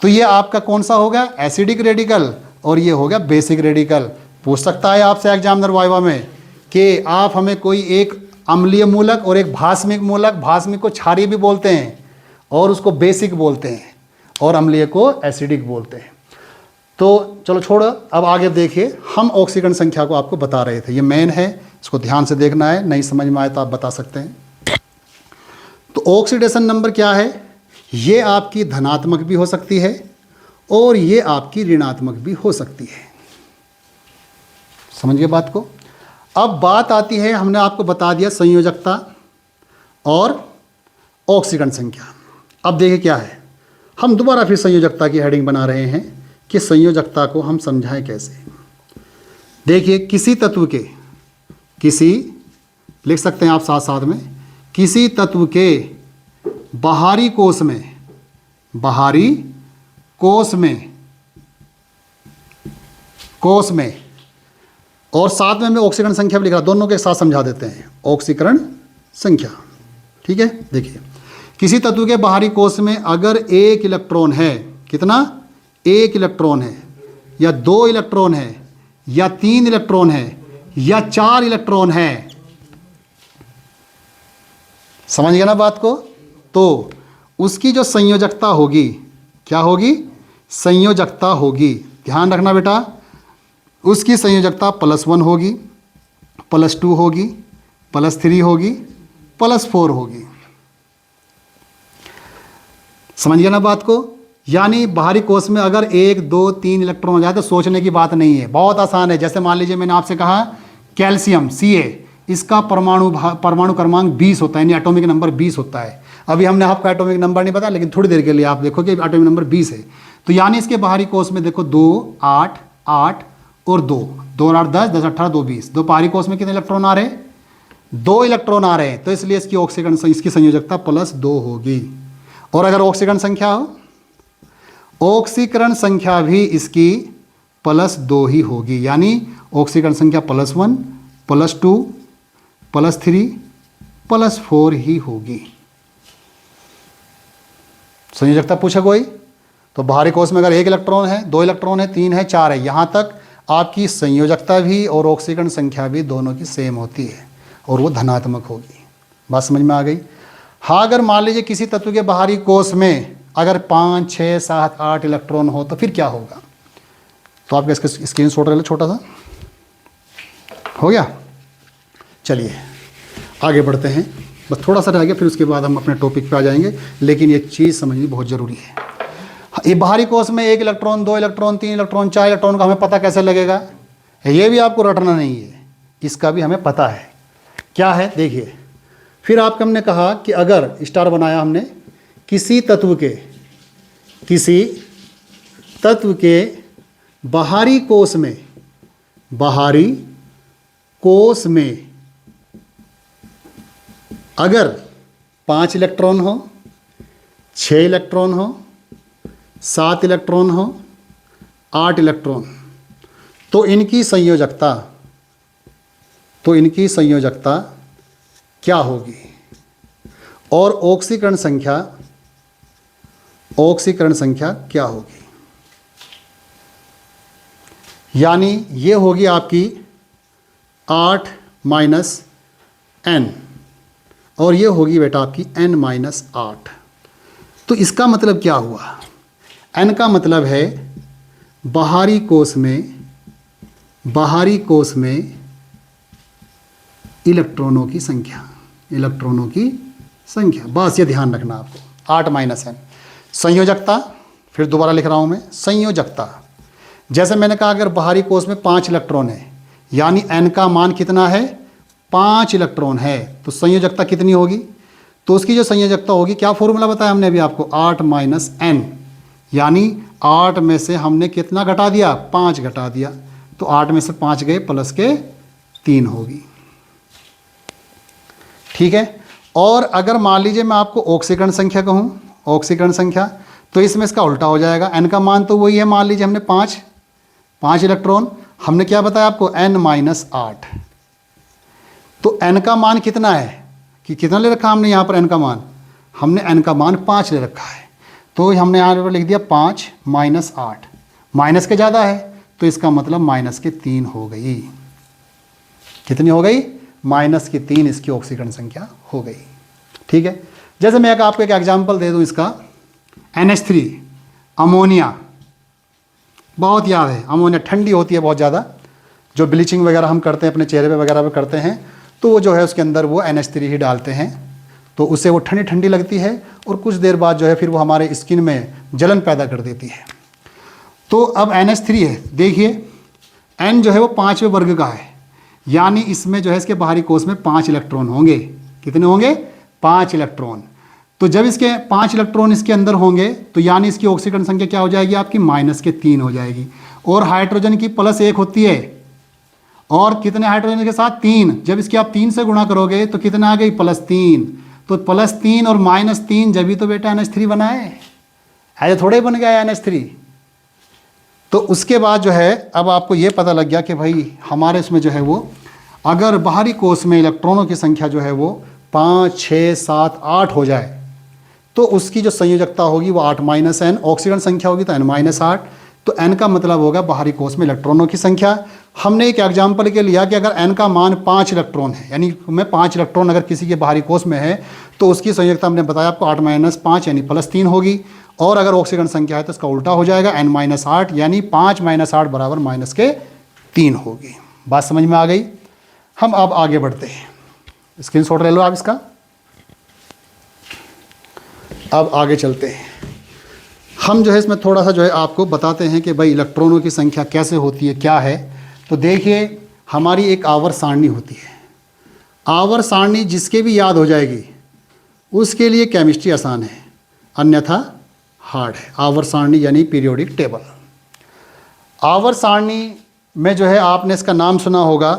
तो ये आपका कौन सा होगा, एसिडिक रेडिकल, और ये होगा बेसिक रेडिकल। पूछ सकता है आपसे एग्जामिनर वाइवा में कि आप हमें कोई एक अम्लीय मूलक और एक भास्मिक मूलक, भास्मिक को क्षारीय भी बोलते हैं और उसको बेसिक बोलते हैं, और अम्लीय को एसिडिक बोलते हैं। तो चलो छोड़ो, अब आगे देखिए, हम ऑक्सीकरण संख्या को आपको बता रहे थे, ये मेन है, इसको ध्यान से देखना है, नहीं समझ में आए तो आप बता सकते हैं। तो ऑक्सीडेशन नंबर क्या है, ये आपकी धनात्मक भी हो सकती है और ये आपकी ऋणात्मक भी हो सकती है। समझ गए बात को। अब बात आती है, हमने आपको बता दिया संयोजकता और ऑक्सीकरण संख्या। अब देखिए क्या है, हम दोबारा फिर संयोजकता की हेडिंग बना रहे हैं कि संयोजकता को हम समझाएं कैसे। देखिए, किसी तत्व के, किसी लिख सकते हैं आप साथ साथ में, किसी तत्व के बाहरी कोश में, बाहरी कोश में, कोश में, और साथ में मैं ऑक्सीकरण संख्या भी लिख रहा, दोनों के साथ समझा देते हैं, ऑक्सीकरण संख्या। ठीक है, देखिए, किसी तत्व के बाहरी कोश में अगर एक इलेक्ट्रॉन है, कितना, एक इलेक्ट्रॉन है, या 2 इलेक्ट्रॉन है, या 3 इलेक्ट्रॉन है, या 4 इलेक्ट्रॉन है, समझ गया ना बात को, तो उसकी जो संयोजकता होगी, क्या होगी, संयोजकता होगी, ध्यान रखना बेटा, उसकी संयोजकता +1 होगी, +2 होगी, +3 होगी, +4 होगी। समझ गया ना बात को। यानी बाहरी कोश में अगर 1, 2, 3 इलेक्ट्रॉन हो जाए तो सोचने की बात नहीं है, बहुत आसान है। जैसे मान लीजिए मैंने आपसे कहा कैल्शियम Ca, इसका परमाणु क्रमांक 20 होता है, यानी एटॉमिक नंबर 20 होता है। अभी हमने आपका एटॉमिक नंबर नहीं पता, लेकिन थोड़ी देर के लिए आप देखो कि एटॉमिक नंबर 20 है। तो यानी इसके बाहरी कोश में देखो 2, 8, 8 और 2, 2 और 8 10, 10 18 2 20, दो बाहरी कोश में कितने इलेक्ट्रॉन आ रहे हैं, 2 इलेक्ट्रॉन आ रहे हैं, तो इसलिए इसकी ऑक्सीकरण, इसकी संयोजकता +2 होगी। और अगर ऑक्सीकरण संख्या हो, ऑक्सीकरण संख्या भी इसकी +2 ही होगी, यानी ऑक्सीकरण संख्या +1, +2, +3, +4 ही होगी। संयोजकता पूछा कोई तो बाहरी कोश में अगर 1 इलेक्ट्रॉन है, 2 इलेक्ट्रॉन है, 3 है, 4 है, यहाँ तक आपकी संयोजकता भी और ऑक्सीकरण संख्या भी दोनों की सेम होती है और वो धनात्मक होगी। बात समझ में आ गई। हाँ, अगर मान लीजिए किसी तत्व के बाहरी कोश में अगर 5, 6, 7, 8 इलेक्ट्रॉन हो तो फिर क्या होगा। तो आप इसका स्क्रीनशॉट ले लो, छोटा सा हो गया। चलिए आगे बढ़ते हैं, बस थोड़ा सा रह गया, फिर उसके बाद हम अपने टॉपिक पे आ जाएंगे, लेकिन ये चीज़ समझनी बहुत ज़रूरी है। ये बाहरी कोश में 1 इलेक्ट्रॉन, 2 इलेक्ट्रॉन, 3 इलेक्ट्रॉन, 4 इलेक्ट्रॉन का हमें पता कैसे लगेगा, ये भी आपको रटना नहीं है, इसका भी हमें पता है क्या है। देखिए, फिर आपको हमने कहा कि अगर स्टार बनाया हमने, किसी तत्व के बाहरी कोश में, बाहरी कोश में अगर 5 इलेक्ट्रॉन हो, 6 इलेक्ट्रॉन हो, 7 इलेक्ट्रॉन हो, 8 इलेक्ट्रॉन, तो इनकी संयोजकता क्या होगी, और ऑक्सीकरण संख्या क्या होगी। यानी ये होगी आपकी 8 - n, और ये होगी बेटा आपकी n-8। तो इसका मतलब क्या हुआ, n का मतलब है बाहरी कोश में इलेक्ट्रॉनों की संख्या, बस ये ध्यान रखना आपको, 8 - n। संयोजकता, फिर दोबारा लिख रहा हूँ मैं, संयोजकता, जैसे मैंने कहा अगर बाहरी कोश में 5 इलेक्ट्रॉन है, यानी n का मान कितना है, 5 इलेक्ट्रॉन है, तो संयोजकता कितनी होगी, तो उसकी जो संयोजकता होगी, क्या फॉर्मूला बताया हमने अभी आपको, 8 - n, यानी 8 में से हमने कितना घटा दिया, 5 घटा दिया, तो 8 में से 5 गए, प्लस के 3 होगी। ठीक है। और अगर मान लीजिए मैं आपको ऑक्सीकरण संख्या कहूँ, ऑक्सीकरण संख्या, तो इसमें इसका उल्टा हो जाएगा, n का मान तो वही है, मान लीजिए हमने 5 इलेक्ट्रॉन, हमने क्या बताया आपको, n-8। तो n का मान कितना है, कि कितना ले रखा हमने यहाँ पर n का मान, हमने n का मान 5 ले रखा है। तो हमने यहाँ पर लिख दिया 5 - 8, माइनस के ज़्यादा है तो इसका मतलब -3 हो गई। कितनी हो गई, -3 इसकी ऑक्सीकरण संख्या हो गई। ठीक है, जैसे मैं आपको एक एग्जांपल दे दूं इसका, NH3 अमोनिया, बहुत याद है, अमोनिया ठंडी होती है बहुत ज़्यादा, जो ब्लीचिंग वगैरह हम करते हैं अपने चेहरे पे वगैरह पे करते हैं, तो वो जो है उसके अंदर वो NH3 ही डालते हैं, तो उससे वो ठंडी ठंडी लगती है और कुछ देर बाद जो है फिर वो हमारे स्किन में जलन पैदा कर देती है। तो अब NH3 है, देखिए N जो है वो 5वें वर्ग का है, यानी इसमें जो है इसके बाहरी कोश में 5 इलेक्ट्रॉन होंगे। कितने होंगे, 5 इलेक्ट्रॉन। तो जब इसके 5 इलेक्ट्रॉन इसके अंदर होंगे तो यानी इसकी ऑक्सीकरण संख्या क्या हो जाएगी आपकी, -3 हो जाएगी। और हाइड्रोजन की +1 होती है, और कितने हाइड्रोजन के साथ, 3। जब इसके आप 3 से गुणा करोगे तो कितना आ गई, +3। तो +3 और -3 जब भी तो बेटा NH3 बना है, ऐसे थोड़े बन गया NH3। तो उसके बाद जो है अब आपको ये पता लग गया कि भाई हमारे इसमें जो है वो अगर बाहरी कोश में इलेक्ट्रॉनों की संख्या जो है वो 5, 6, 7, 8 हो जाए तो उसकी जो संयोजकता होगी वो 8 - n, ऑक्सीकरण संख्या होगी तो n-8। तो n का मतलब होगा बाहरी कोश में इलेक्ट्रॉनों की संख्या। हमने एक एग्जाम्पल के लिया कि अगर n का मान 5 इलेक्ट्रॉन है, यानी में 5 इलेक्ट्रॉन अगर किसी के बाहरी कोश में है तो उसकी संयोजकता हमने बताया आपको 8 - 5 यानी +3 होगी। और अगर ऑक्सीकरण संख्या है तो इसका उल्टा हो जाएगा, n-8 यानी 5 - 8 बराबर -3 होगी। बात समझ में आ गई। हम अब आगे बढ़ते हैं, स्क्रीनशॉट ले लो आप इसका। अब आगे चलते हैं, हम जो है इसमें थोड़ा सा जो है आपको बताते हैं कि भाई इलेक्ट्रॉनों की संख्या कैसे होती है, क्या है। तो देखिए हमारी एक आवर्त सारणी होती है, आवर्त सारणी जिसके भी याद हो जाएगी उसके लिए केमिस्ट्री आसान है, अन्यथा हार्ड है। आवर्त सारणी यानी पीरियोडिक टेबल। आवर्त सारणी में जो है आपने इसका नाम सुना होगा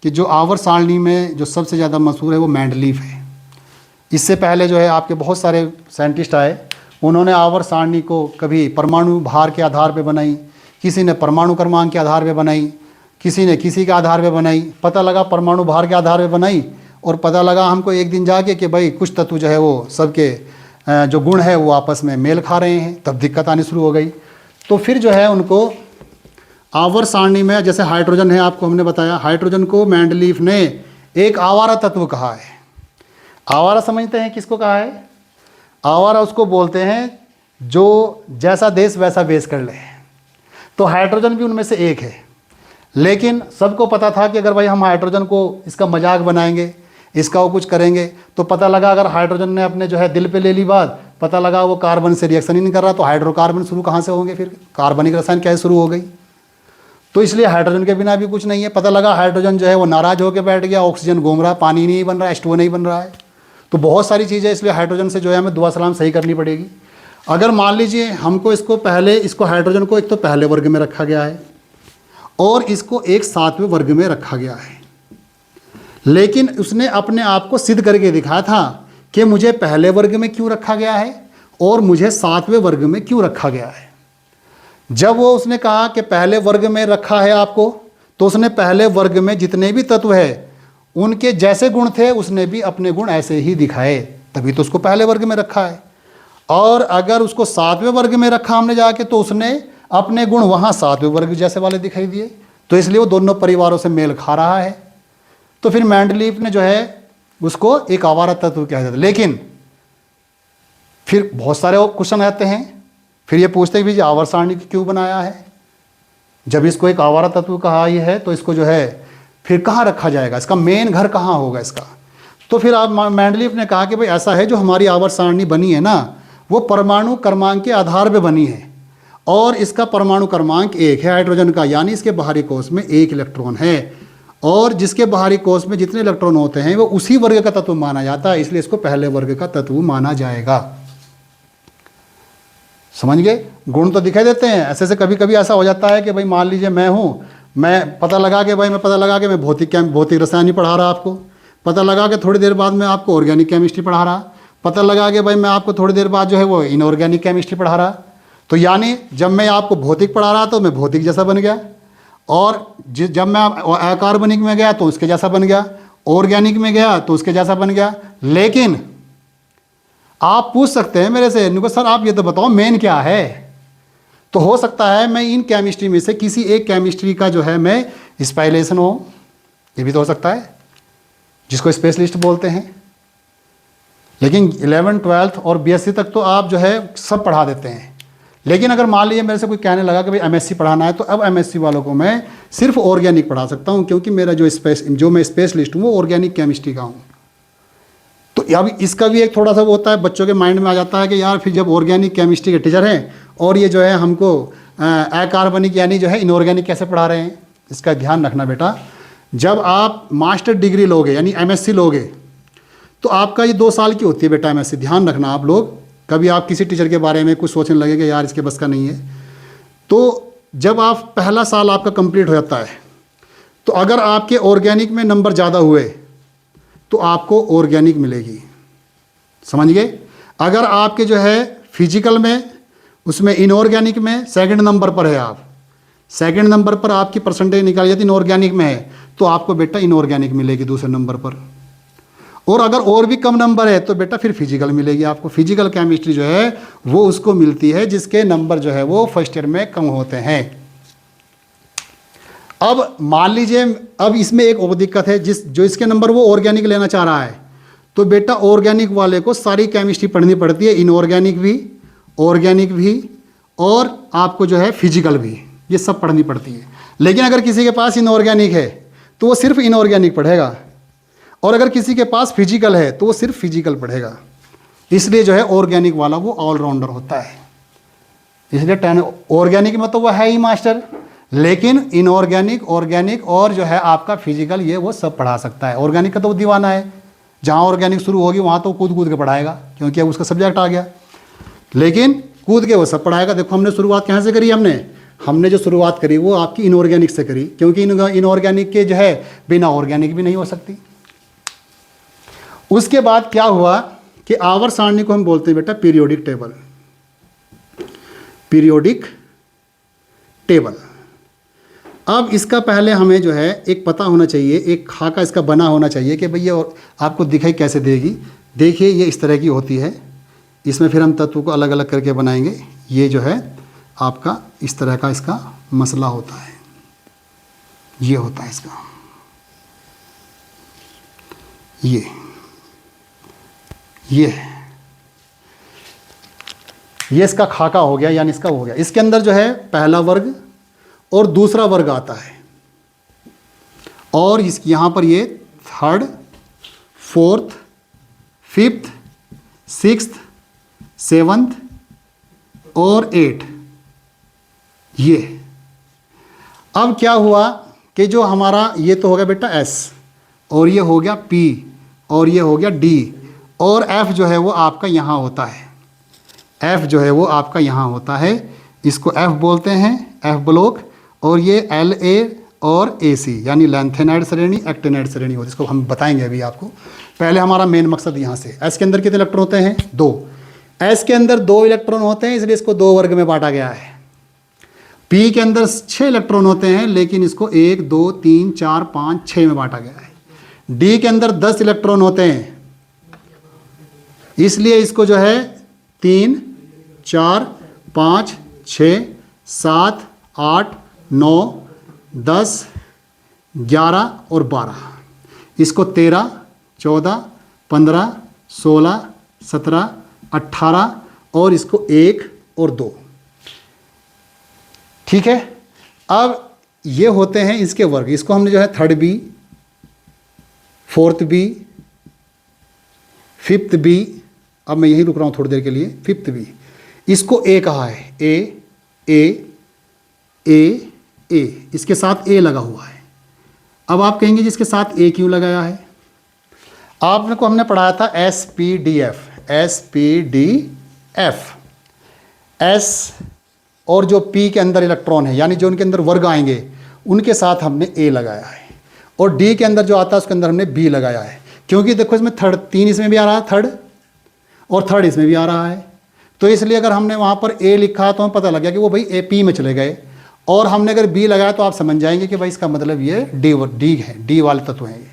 कि जो आवर्त सारणी में जो सबसे ज़्यादा मशहूर है वो मेंडलीफ है। इससे पहले जो है आपके बहुत सारे साइंटिस्ट आए, उन्होंने आवर्त सारणी को कभी परमाणु भार के आधार पर बनाई, किसी ने परमाणु क्रमांक के आधार पर बनाई, किसी ने किसी के आधार पर बनाई। पता लगा परमाणु भार के आधार पर बनाई और पता लगा हमको एक दिन जाके कि भाई कुछ तत्व जो है वो सबके जो गुण है वो आपस में मेल खा रहे हैं, तब दिक्कत आनी शुरू हो गई। तो फिर जो है उनको आवर्त सारणी में, जैसे हाइड्रोजन है आपको हमने बताया, हाइड्रोजन को मेंडलीफ ने एक आवारा तत्व कहा है। आवारा समझते हैं किसको कहा है? आवारा उसको बोलते हैं जो जैसा देश वैसा वेश कर ले। तो हाइड्रोजन भी उनमें से एक है, लेकिन सबको पता था कि अगर भाई हम हाइड्रोजन को इसका मजाक बनाएंगे, इसका वो कुछ करेंगे, तो पता लगा अगर हाइड्रोजन ने अपने जो है दिल पे ले ली बात, पता लगा वो कार्बन से रिएक्शन ही नहीं कर रहा, तो हाइड्रोकार्बन शुरू कहाँ से होंगे, फिर कार्बनिक रसायन कैसे शुरू हो गई। तो इसलिए हाइड्रोजन के बिना भी कुछ नहीं है। पता लगा हाइड्रोजन जो है वो नाराज होकर बैठ गया, ऑक्सीजन घूम रहा है, पानी नहीं बन रहा है, H2O नहीं बन रहा है। तो बहुत सारी चीज़ें, इसलिए हाइड्रोजन से जो है हमें दुआ सलाम सही करनी पड़ेगी। अगर मान लीजिए हमको इसको हाइड्रोजन को एक तो पहले वर्ग में रखा गया है और इसको एक 7वें वर्ग में रखा गया है, लेकिन उसने अपने आप को सिद्ध करके दिखाया था कि मुझे पहले वर्ग में क्यों रखा गया है और मुझे 7वें वर्ग में क्यों रखा गया है। जब वो उसने कहा कि पहले वर्ग में रखा है आपको, तो उसने पहले वर्ग में जितने भी तत्व है उनके जैसे गुण थे उसने भी अपने गुण ऐसे ही दिखाए, तभी तो उसको पहले वर्ग में रखा है। और अगर उसको 7वें वर्ग में रखा हमने जाके, तो उसने अपने गुण वहाँ 7वें वर्ग जैसे वाले दिखाई दिए, तो इसलिए वो दोनों परिवारों से मेल खा रहा है। तो फिर मेंडलीफ ने जो है उसको एक आवारा तत्व कहा जाता है। लेकिन फिर बहुत सारे क्वेश्चन आते हैं, फिर ये पूछते हैं भी आवर्त सारणी क्यों बनाया है। जब इसको एक आवारा तत्व कहा ही है तो इसको जो है फिर कहाँ रखा जाएगा, इसका मेन घर कहाँ होगा इसका। तो फिर आप मेंडलीफ ने कहा कि भाई ऐसा है, जो हमारी आवर्त सारणी बनी है ना वो परमाणु क्रमांक के आधार पर बनी है, और इसका परमाणु क्रमांक 1 है हाइड्रोजन का, यानी इसके बाहरी कोश में 1 इलेक्ट्रॉन है, और जिसके बाहरी कोश में जितने इलेक्ट्रॉन होते हैं वो उसी वर्ग का तत्व माना जाता है, इसलिए इसको पहले वर्ग का तत्व माना जाएगा। समझ गए? गुण तो दिखाई देते हैं। ऐसे से कभी कभी ऐसा हो जाता है कि भाई मान लीजिए मैं पता लगा कि मैं भौतिक रसायन ही पढ़ा रहा आपको, पता लगा कि थोड़ी देर बाद मैं आपको ऑर्गेनिक केमिस्ट्री पढ़ा रहा, पता लगा कि भाई मैं आपको थोड़ी देर बाद जो है वो इनऑर्गेनिक केमिस्ट्री पढ़ा रहा। तो यानी जब मैं आपको भौतिक पढ़ा रहा तो मैं भौतिक जैसा बन गया, और जब मैं अकार्बनिक में गया तो उसके जैसा बन गया, ऑर्गेनिक में गया तो उसके जैसा बन गया। लेकिन आप पूछ सकते हैं मेरे से, इनको सर आप ये तो बताओ मेन क्या है। तो हो सकता है मैं इन केमिस्ट्री में से किसी एक केमिस्ट्री का जो है मैं स्पेशलाइजेशन हो, ये भी तो हो सकता है, जिसको स्पेशलिस्ट बोलते हैं। लेकिन 11th 12th और बीएससी तक तो आप जो है सब पढ़ा देते हैं। लेकिन अगर मान लीजिए मेरे से कोई कहने लगा कि भाई एमएससी पढ़ाना है, तो अब एमएससी वालों को मैं सिर्फ ऑर्गेनिक पढ़ा सकता हूं, क्योंकि मेरा जो मैं स्पेशलिस्ट हूं वो ऑर्गेनिक केमिस्ट्री का हूं। तो अब इसका भी एक थोड़ा सा वो होता है, बच्चों के माइंड में आ जाता है कि यार फिर जब ऑर्गेनिक केमिस्ट्री के टीचर हैं और ये जो है हमको अकार्बनिक यानी जो है इनऑर्गेनिक कैसे पढ़ा रहे हैं। इसका ध्यान रखना बेटा, जब आप मास्टर डिग्री लोगे यानी एमएससी लोगे तो आपका ये 2 साल की होती है बेटा एमएससी। ध्यान रखना आप लोग, कभी आप किसी टीचर के बारे में कुछ सोचने लगे कि यार इसके बस का नहीं है, तो जब आप पहला साल आपका कंप्लीट हो जाता है तो अगर आपके ऑर्गेनिक में नंबर ज़्यादा हुए तो आपको ऑर्गेनिक मिलेगी, समझ गए। अगर आपके जो है फिजिकल में उसमें इनऑर्गेनिक में सेकंड नंबर पर है, आप सेकंड नंबर पर आपकी परसेंटेज निकाली जाती इनऑर्गेनिक में है, तो आपको बेटा इनऑर्गेनिक मिलेगी दूसरे नंबर पर। और अगर और भी कम नंबर है तो बेटा फिर फिजिकल मिलेगी आपको। फिजिकल केमिस्ट्री जो है वो उसको मिलती है जिसके नंबर जो है वो फर्स्ट ईयर में कम होते हैं। अब मान लीजिए अब इसमें एक और दिक्कत है, जो इसके नंबर वो ऑर्गेनिक लेना चाह रहा है, तो बेटा ऑर्गेनिक वाले को सारी केमिस्ट्री पढ़नी पड़ती है, इनऑर्गेनिक भी, ऑर्गेनिक भी और आपको जो है फिजिकल भी, ये सब पढ़नी पड़ती है। लेकिन अगर किसी के पास इनऑर्गेनिक है तो वो सिर्फ इनऑर्गेनिक पढ़ेगा, और अगर किसी के पास फिजिकल है तो वो सिर्फ फिजिकल पढ़ेगा। इसलिए जो है ऑर्गेनिक वाला वो ऑलराउंडर होता है। इसलिए 10 ऑर्गेनिक में तो वो है ही मास्टर, लेकिन इनऑर्गेनिक, ऑर्गेनिक और जो है आपका फिजिकल ये वो सब पढ़ा सकता है। ऑर्गेनिक का तो वो दीवाना है, जहाँ ऑर्गेनिक शुरू होगी वहाँ तो कूद कूद के पढ़ाएगा, क्योंकि अब उसका सब्जेक्ट आ गया। लेकिन कूद के वो सब पढ़ाएगा। देखो हमने शुरुआत कहाँ से करी, हमने जो शुरुआत करी वो आपकी इनऑर्गेनिक से करी, क्योंकि इनऑर्गेनिक के जो है बिना ऑर्गेनिक भी नहीं हो सकती। उसके बाद क्या हुआ कि आवर्त सारणी को हम बोलते हैं बेटा पीरियोडिक टेबल। पीरियोडिक टेबल, अब इसका पहले हमें जो है एक पता होना चाहिए, एक खाका इसका बना होना चाहिए कि भैया आपको दिखाई कैसे देगी। देखिए ये इस तरह की होती है, इसमें फिर हम तत्व को अलग अलग करके बनाएंगे। ये जो है आपका इस तरह का इसका मसला होता है, ये होता है इसका, ये इसका खाका हो गया, यानी इसका हो गया। इसके अंदर जो है पहला वर्ग और दूसरा वर्ग आता है, और इस यहाँ पर ये 3rd, 4th, 5th, 6th, 7th और 8th। ये अब क्या हुआ कि जो हमारा ये तो हो गया बेटा S, और ये हो गया P, और ये हो गया D, और F जो है वो आपका यहाँ होता है। F जो है वो आपका यहाँ होता है, इसको F बोलते हैं, F ब्लॉक। और ये LA और AC यानी लैंथेनाइड श्रेणी, एक्टिनाइड श्रेणी होती है, इसको हम बताएंगे अभी आपको। पहले हमारा मेन मकसद यहाँ से, S के अंदर कितने इलेक्ट्रॉन होते हैं? 2। S के अंदर 2 इलेक्ट्रॉन होते हैं, इसलिए इसको 2 वर्ग में बांटा गया है। P के अंदर 6 इलेक्ट्रॉन होते हैं, लेकिन इसको 1, 2, 3, 4, 5, 6 में बांटा गया है। D के अंदर 10 इलेक्ट्रॉन होते हैं, इसलिए इसको जो है 3, 4, 5, 6, 7, 8, 9, 10, 11 और 12, इसको 13, 14, 15, 16, 17, 18 और इसको 1 और 2। ठीक है, अब ये होते हैं इसके वर्ग। इसको हमने जो है 3rd B, 4th B, 5th B, अब मैं यहीं रुक रहा हूँ थोड़ी देर के लिए, 5th B, इसको A कहा है, A, इसके साथ A लगा हुआ है। अब आप कहेंगे जिसके साथ A क्यों लगाया है? आपने को हमने पढ़ाया था SPDF, S और जो P के अंदर इलेक्ट्रॉन है, यानी जो उनके अंदर वर्ग आएंगे, उनके साथ हमने A लगाया है, और D के अंदर जो आता है उसके अंदर हमने B लगाया है। क्योंकि देखो इसमें 3 इसमें भी आ रहा है, 3rd, और 3rd इसमें भी आ रहा है, तो इसलिए अगर हमने वहाँ पर A लिखा तो हमें पता लग गया कि वो भाई AP में चले गए। और हमने अगर बी लगाया तो आप समझ जाएंगे कि भाई इसका मतलब ये डी है, डी वाले तत्व हैं ये।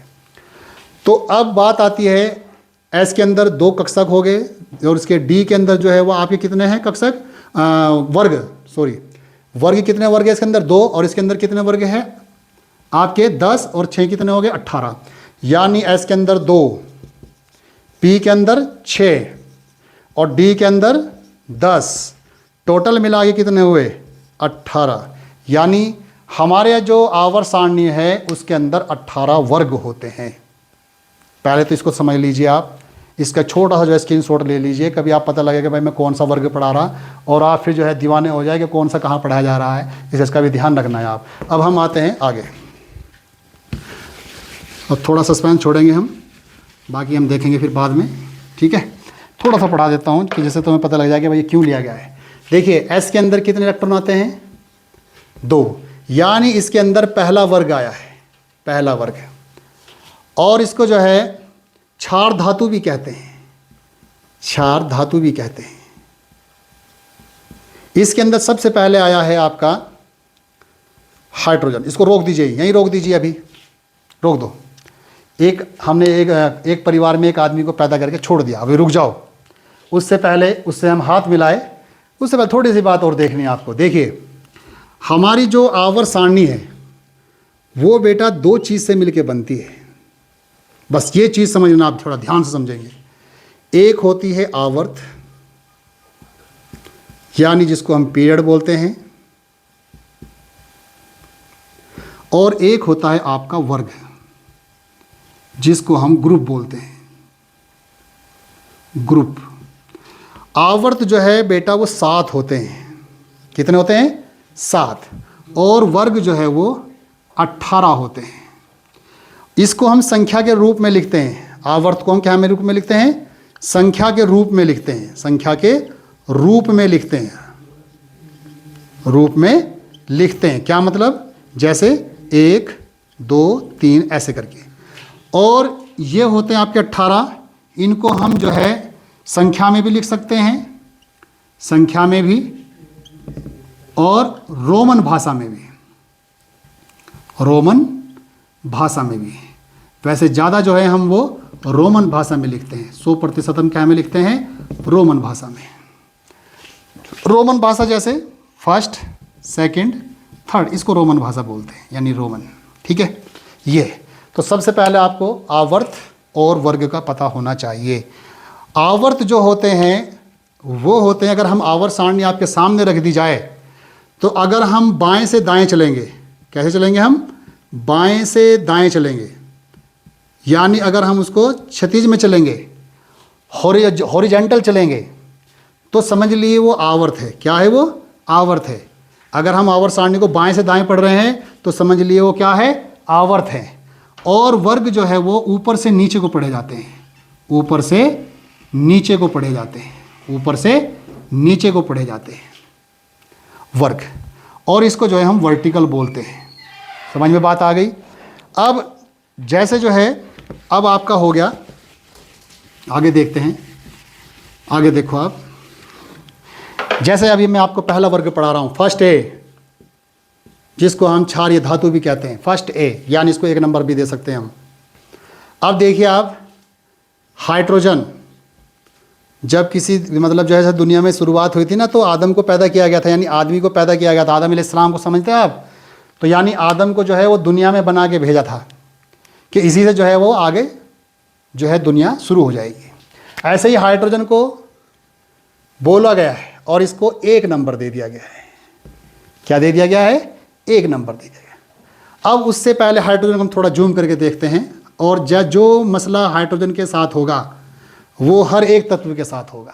तो अब बात आती है एस के अंदर 2 कक्षक हो गए और इसके डी के अंदर जो है वो आपके कितने हैं कक्षक, वर्ग कितने वर्ग है इसके अंदर 2, और इसके अंदर कितने वर्ग है आपके 10 और 6 कितने हो गए 18। यानी एस के अंदर 2, पी के अंदर 6 और डी के अंदर 10, टोटल मिला के कितने हुए 18। यानी हमारे जो आवर्त सारणी है उसके अंदर 18 वर्ग होते हैं। पहले तो इसको समझ लीजिए आप, इसका छोटा सा जो है स्क्रीनशॉट ले लीजिए, कभी आप पता लगेगा भाई मैं कौन सा वर्ग पढ़ा रहा, और आप फिर जो है दीवाने हो जाए कि कौन सा कहाँ पढ़ाया जा रहा है, इसका भी ध्यान रखना है आप। अब हम आते हैं आगे, अब थोड़ा सस्पेंस छोड़ेंगे हम, बाकी हम देखेंगे फिर बाद में, ठीक है। थोड़ा सा पढ़ा देता हूँ कि जैसे तुम्हें पता लग जाए कि भाई ये क्यों लिया गया है। देखिए एस के अंदर कितने इलेक्ट्रॉन आते हैं 2, यानी इसके अंदर पहला वर्ग आया है, पहला वर्ग, और इसको जो है क्षार धातु भी कहते हैं, क्षार धातु भी कहते हैं। इसके अंदर सबसे पहले आया है आपका हाइड्रोजन। इसको रोक दीजिए, यहीं रोक दीजिए, अभी रोक दो। हमने एक परिवार में एक आदमी को पैदा करके छोड़ दिया, अभी रुक जाओ। उससे पहले उससे हम हाथ मिलाए, उससे पहले थोड़ी सी बात और देखनी है आपको। देखिए हमारी जो आवर्त सारणी है वो बेटा 2 चीज़ से मिलके बनती है, बस ये चीज़ समझना, आप थोड़ा ध्यान से समझेंगे। एक होती है आवर्त, यानी जिसको हम पीरियड बोलते हैं, और एक होता है आपका वर्ग, जिसको हम ग्रुप बोलते हैं, ग्रुप। आवर्त जो है बेटा वो 7 होते हैं, कितने होते हैं 7, और वर्ग जो है वो 18 होते हैं। इसको हम संख्या के रूप में लिखते हैं, आवर्त को हम क्या में रूप में लिखते हैं, संख्या के रूप में लिखते हैं, संख्या के रूप में लिखते हैं, रूप में लिखते हैं। क्या मतलब, जैसे 1 2 3 ऐसे करके। और ये होते हैं आपके 18, इनको हम जो है संख्या में भी लिख सकते हैं, संख्या में भी, और रोमन भाषा में भी, रोमन भाषा में भी। वैसे ज़्यादा जो है हम वो रोमन भाषा में लिखते हैं, 100% हम क्या में लिखते हैं, रोमन भाषा में। रोमन भाषा जैसे फर्स्ट, सेकंड, थर्ड, इसको रोमन भाषा बोलते हैं, यानी रोमन, ठीक है। ये तो सबसे पहले आपको आवर्त और वर्ग का पता होना चाहिए। आवर्त जो होते हैं वो होते हैं, अगर हम आवर्त सारणी आपके सामने रख दी जाए तो अगर हम बाएं से दाएं चलेंगे, कैसे चलेंगे, हम बाएं से दाएं चलेंगे, यानी अगर हम उसको क्षैतिज में चलेंगे, हॉरिजॉन्टल चलेंगे, तो समझ लिए वो आवर्त है। क्या है वो, आवर्त है। अगर हम आवर्त सारणी को बाएं से दाएं पढ़ रहे हैं तो समझ लिए वो क्या है, आवर्त है। और वर्ग जो है वो ऊपर से नीचे को पढ़े जाते हैं, ऊपर से नीचे को पढ़े जाते हैं, ऊपर से नीचे को पढ़े जाते हैं वर्ग। और इसको जो है हम वर्टिकल बोलते हैं। समझ में बात आ गई। अब जैसे जो है, अब आपका हो गया, आगे देखते हैं, आगे देखो आप। जैसे अभी मैं आपको पहला वर्ग पढ़ा रहा हूँ, फर्स्ट ए, जिसको हम क्षारीय धातु भी कहते हैं, फर्स्ट ए, यानी इसको 1 नंबर भी दे सकते हैं हम। अब देखिए आप, हाइड्रोजन जब किसी मतलब जो है दुनिया में शुरुआत हुई थी ना, तो आदम को पैदा किया गया था, यानी आदमी को पैदा किया गया था, आदम अलैहिस्सलाम को समझते हैं आप। तो यानी आदम को जो है वो दुनिया में बना के भेजा था कि इसी से जो है वो आगे जो है दुनिया शुरू हो जाएगी। ऐसे ही हाइड्रोजन को बोला गया है और इसको 1 नंबर दे दिया गया है। क्या दे दिया गया है, 1 नंबर दे दिया गया। अब उससे पहले हाइड्रोजन को हम थोड़ा जूम करके देखते हैं, और जो मसला हाइड्रोजन के साथ होगा वो हर एक तत्व के साथ होगा।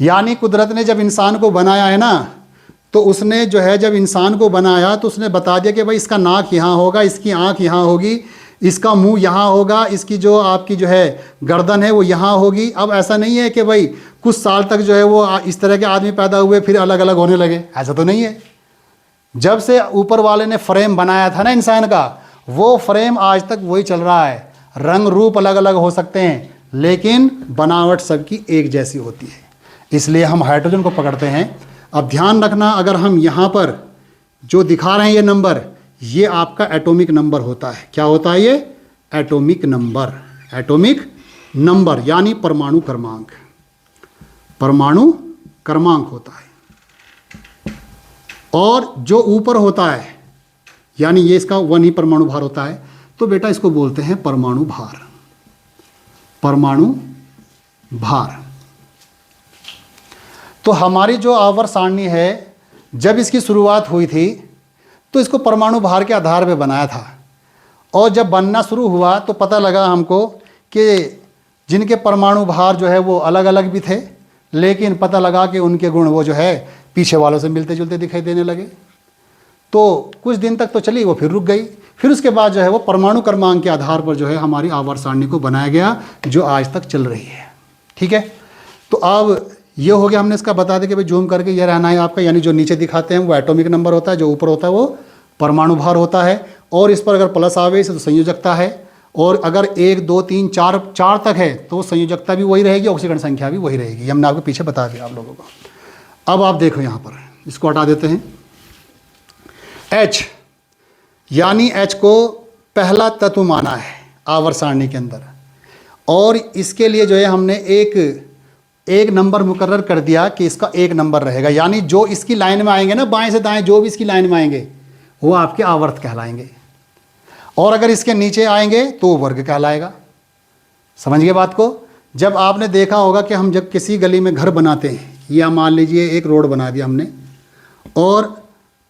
यानी कुदरत ने जब इंसान को बनाया है ना, तो उसने जो है जब इंसान को बनाया तो उसने बता दिया कि भाई इसका नाक यहाँ होगा, इसकी आँख यहाँ होगी, इसका मुंह यहाँ होगा, इसकी जो आपकी जो है गर्दन है वो यहाँ होगी। अब ऐसा नहीं है कि भाई कुछ साल तक जो है वो इस तरह के आदमी पैदा हुए फिर अलग अलग होने लगे, ऐसा तो नहीं है। जब से ऊपर वाले ने फ्रेम बनाया था ना इंसान का, वो फ्रेम आज तक वही चल रहा है। रंग रूप अलग अलग हो सकते हैं लेकिन बनावट सबकी एक जैसी होती है। इसलिए हम हाइड्रोजन को पकड़ते हैं। अब ध्यान रखना, अगर हम यहाँ पर जो दिखा रहे हैं ये नंबर, ये आपका एटॉमिक नंबर होता है। क्या होता है ये? Atomic number. एटॉमिक नंबर यानी परमाणु क्रमांक। परमाणु क्रमांक होता है। और जो ऊपर होता है यानी ये इसका 1 ही परमाणु भार होता है, तो बेटा इसको बोलते हैं परमाणु भार। परमाणु भार। तो हमारी जो आवर्त सारणी है, जब इसकी शुरुआत हुई थी तो इसको परमाणु भार के आधार पे बनाया था, और जब बनना शुरू हुआ तो पता लगा हमको कि जिनके परमाणु भार जो है वो अलग अलग भी थे, लेकिन पता लगा कि उनके गुण वो जो है पीछे वालों से मिलते जुलते दिखाई देने लगे। तो कुछ दिन तक तो चली, वो फिर रुक गई। फिर उसके बाद जो है वो परमाणु क्रमांक के आधार पर जो है हमारी आवर्त सारणी को बनाया गया, जो आज तक चल रही है। ठीक है, तो अब ये हो गया, हमने इसका बता दें कि भाई जूम करके ये रहना है आपका, यानी जो नीचे दिखाते हैं वो एटॉमिक नंबर होता है, जो ऊपर होता है वो परमाणु भार होता है। और इस पर अगर प्लस आवे तो संयोजकता है, और अगर 1 2 3 4 तक है तो संयोजकता भी वही रहेगी, ऑक्सीकरण संख्या भी वही रहेगी। हमने आपको पीछे बता दिया आप लोगों को। अब आप देखो यहाँ पर, इसको हटा देते हैं। H यानी H को पहला तत्व माना है आवर्त सारणी के अंदर, और इसके लिए जो है हमने एक नंबर मुकर्रर कर दिया कि इसका 1 नंबर रहेगा। यानी जो इसकी लाइन में आएंगे ना, बाएं से दाएं जो भी इसकी लाइन में आएंगे वो आपके आवर्त कहलाएंगे, और अगर इसके नीचे आएंगे तो वर्ग कहलाएगा। समझ गए बात को? जब आपने देखा होगा कि हम जब किसी गली में घर बनाते हैं, या मान लीजिए एक रोड बना दिया हमने, और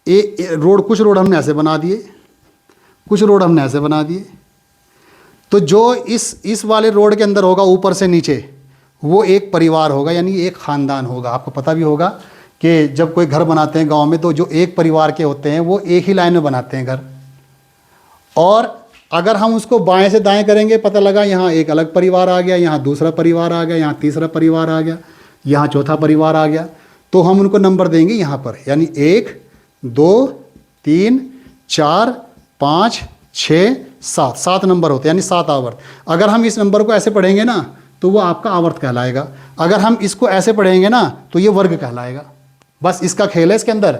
रोड, कुछ रोड हमने ऐसे बना दिए, कुछ रोड हमने ऐसे बना दिए, तो जो इस वाले रोड के अंदर होगा ऊपर से नीचे, वो एक परिवार होगा, यानी एक ख़ानदान होगा। आपको पता भी होगा कि जब कोई घर बनाते हैं गांव में, तो जो एक परिवार के होते हैं वो एक ही लाइन में बनाते हैं घर। और अगर हम उसको बाएं से दाएं करेंगे, पता लगा यहाँ एक अलग परिवार आ गया, यहाँ दूसरा परिवार आ गया, यहाँ तीसरा परिवार आ गया, यहाँ चौथा परिवार आ गया, तो हम उनको नंबर देंगे यहाँ पर, यानी 1 2 3 4 5 6 7, 7 नंबर होते हैं, यानी 7 आवर्त। अगर हम इस नंबर को ऐसे पढ़ेंगे ना तो वो आपका आवर्त कहलाएगा, अगर हम इसको ऐसे पढ़ेंगे ना तो ये वर्ग कहलाएगा। बस इसका खेल है इसके अंदर।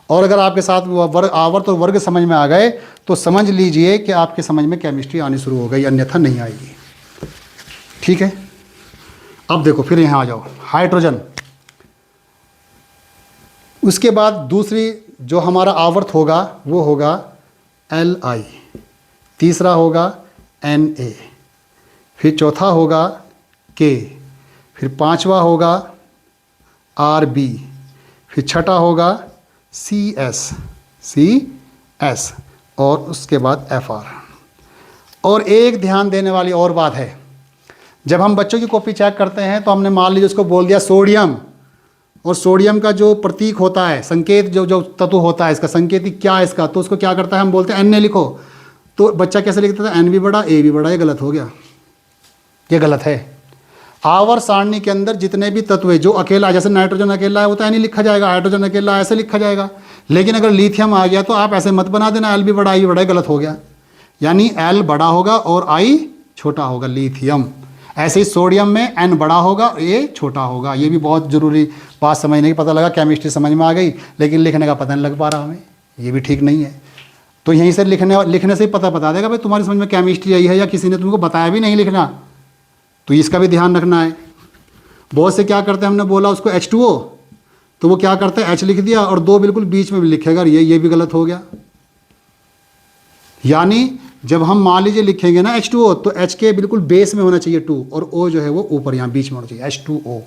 और अगर आपके साथ आवर्त और वर्ग समझ में आ गए तो समझ लीजिए कि आपके समझ में केमिस्ट्री आनी शुरू हो गई, अन्यथा नहीं आएगी। ठीक है, अब देखो फिर यहाँ आ जाओ, हाइड्रोजन। उसके बाद दूसरी जो हमारा आवर्त होगा वो होगा Li, तीसरा होगा Na, फिर चौथा होगा K, फिर पांचवा होगा Rb, फिर छठा होगा CS, और उसके बाद Fr। और एक ध्यान देने वाली और बात है, जब हम बच्चों की कॉपी चेक करते हैं तो हमने मान लीजिए उसको बोल दिया सोडियम, और सोडियम का जो प्रतीक होता है, संकेत जो तत्व होता है, इसका संकेतिक क्या है इसका, तो उसको क्या करता है, हम बोलते हैं Na लिखो, तो बच्चा कैसे लिखता था, N भी बड़ा A भी बड़ा। ये गलत हो गया, ये गलत है। आवर्त सारणी के अंदर जितने भी तत्व है, जो अकेला, जैसे नाइट्रोजन अकेला है वो तो नहीं लिखा जाएगा, हाइड्रोजन अकेला ऐसे लिखा जाएगा, लेकिन अगर लिथियम आ गया तो आप ऐसे मत बना देना L भी बड़ा I भी बड़ा, गलत हो गया। यानी L बड़ा होगा और I छोटा होगा, लिथियम। ऐसे ही सोडियम में N बड़ा होगा और A छोटा होगा। ये भी बहुत ज़रूरी बात समझने की, पता लगा केमिस्ट्री समझ में आ गई लेकिन लिखने का पता नहीं लग पा रहा हमें, ये भी ठीक नहीं है। तो यहीं से लिखने से ही पता बता देगा भाई तुम्हारी समझ में केमिस्ट्री आई है या किसी ने तुमको बताया भी नहीं लिखना, तो इसका भी ध्यान रखना है। बहुत से क्या करते हैं, हमने बोला उसको H2O, तो वो क्या करते हैं H लिख दिया और 2 बिल्कुल बीच में भी लिखेगा, ये भी गलत हो गया। यानी जब हम मान लीजिए लिखेंगे ना H2O, तो H के बिल्कुल बेस में होना चाहिए 2, और O जो है वो ऊपर यहाँ बीच में होना चाहिए, H2O।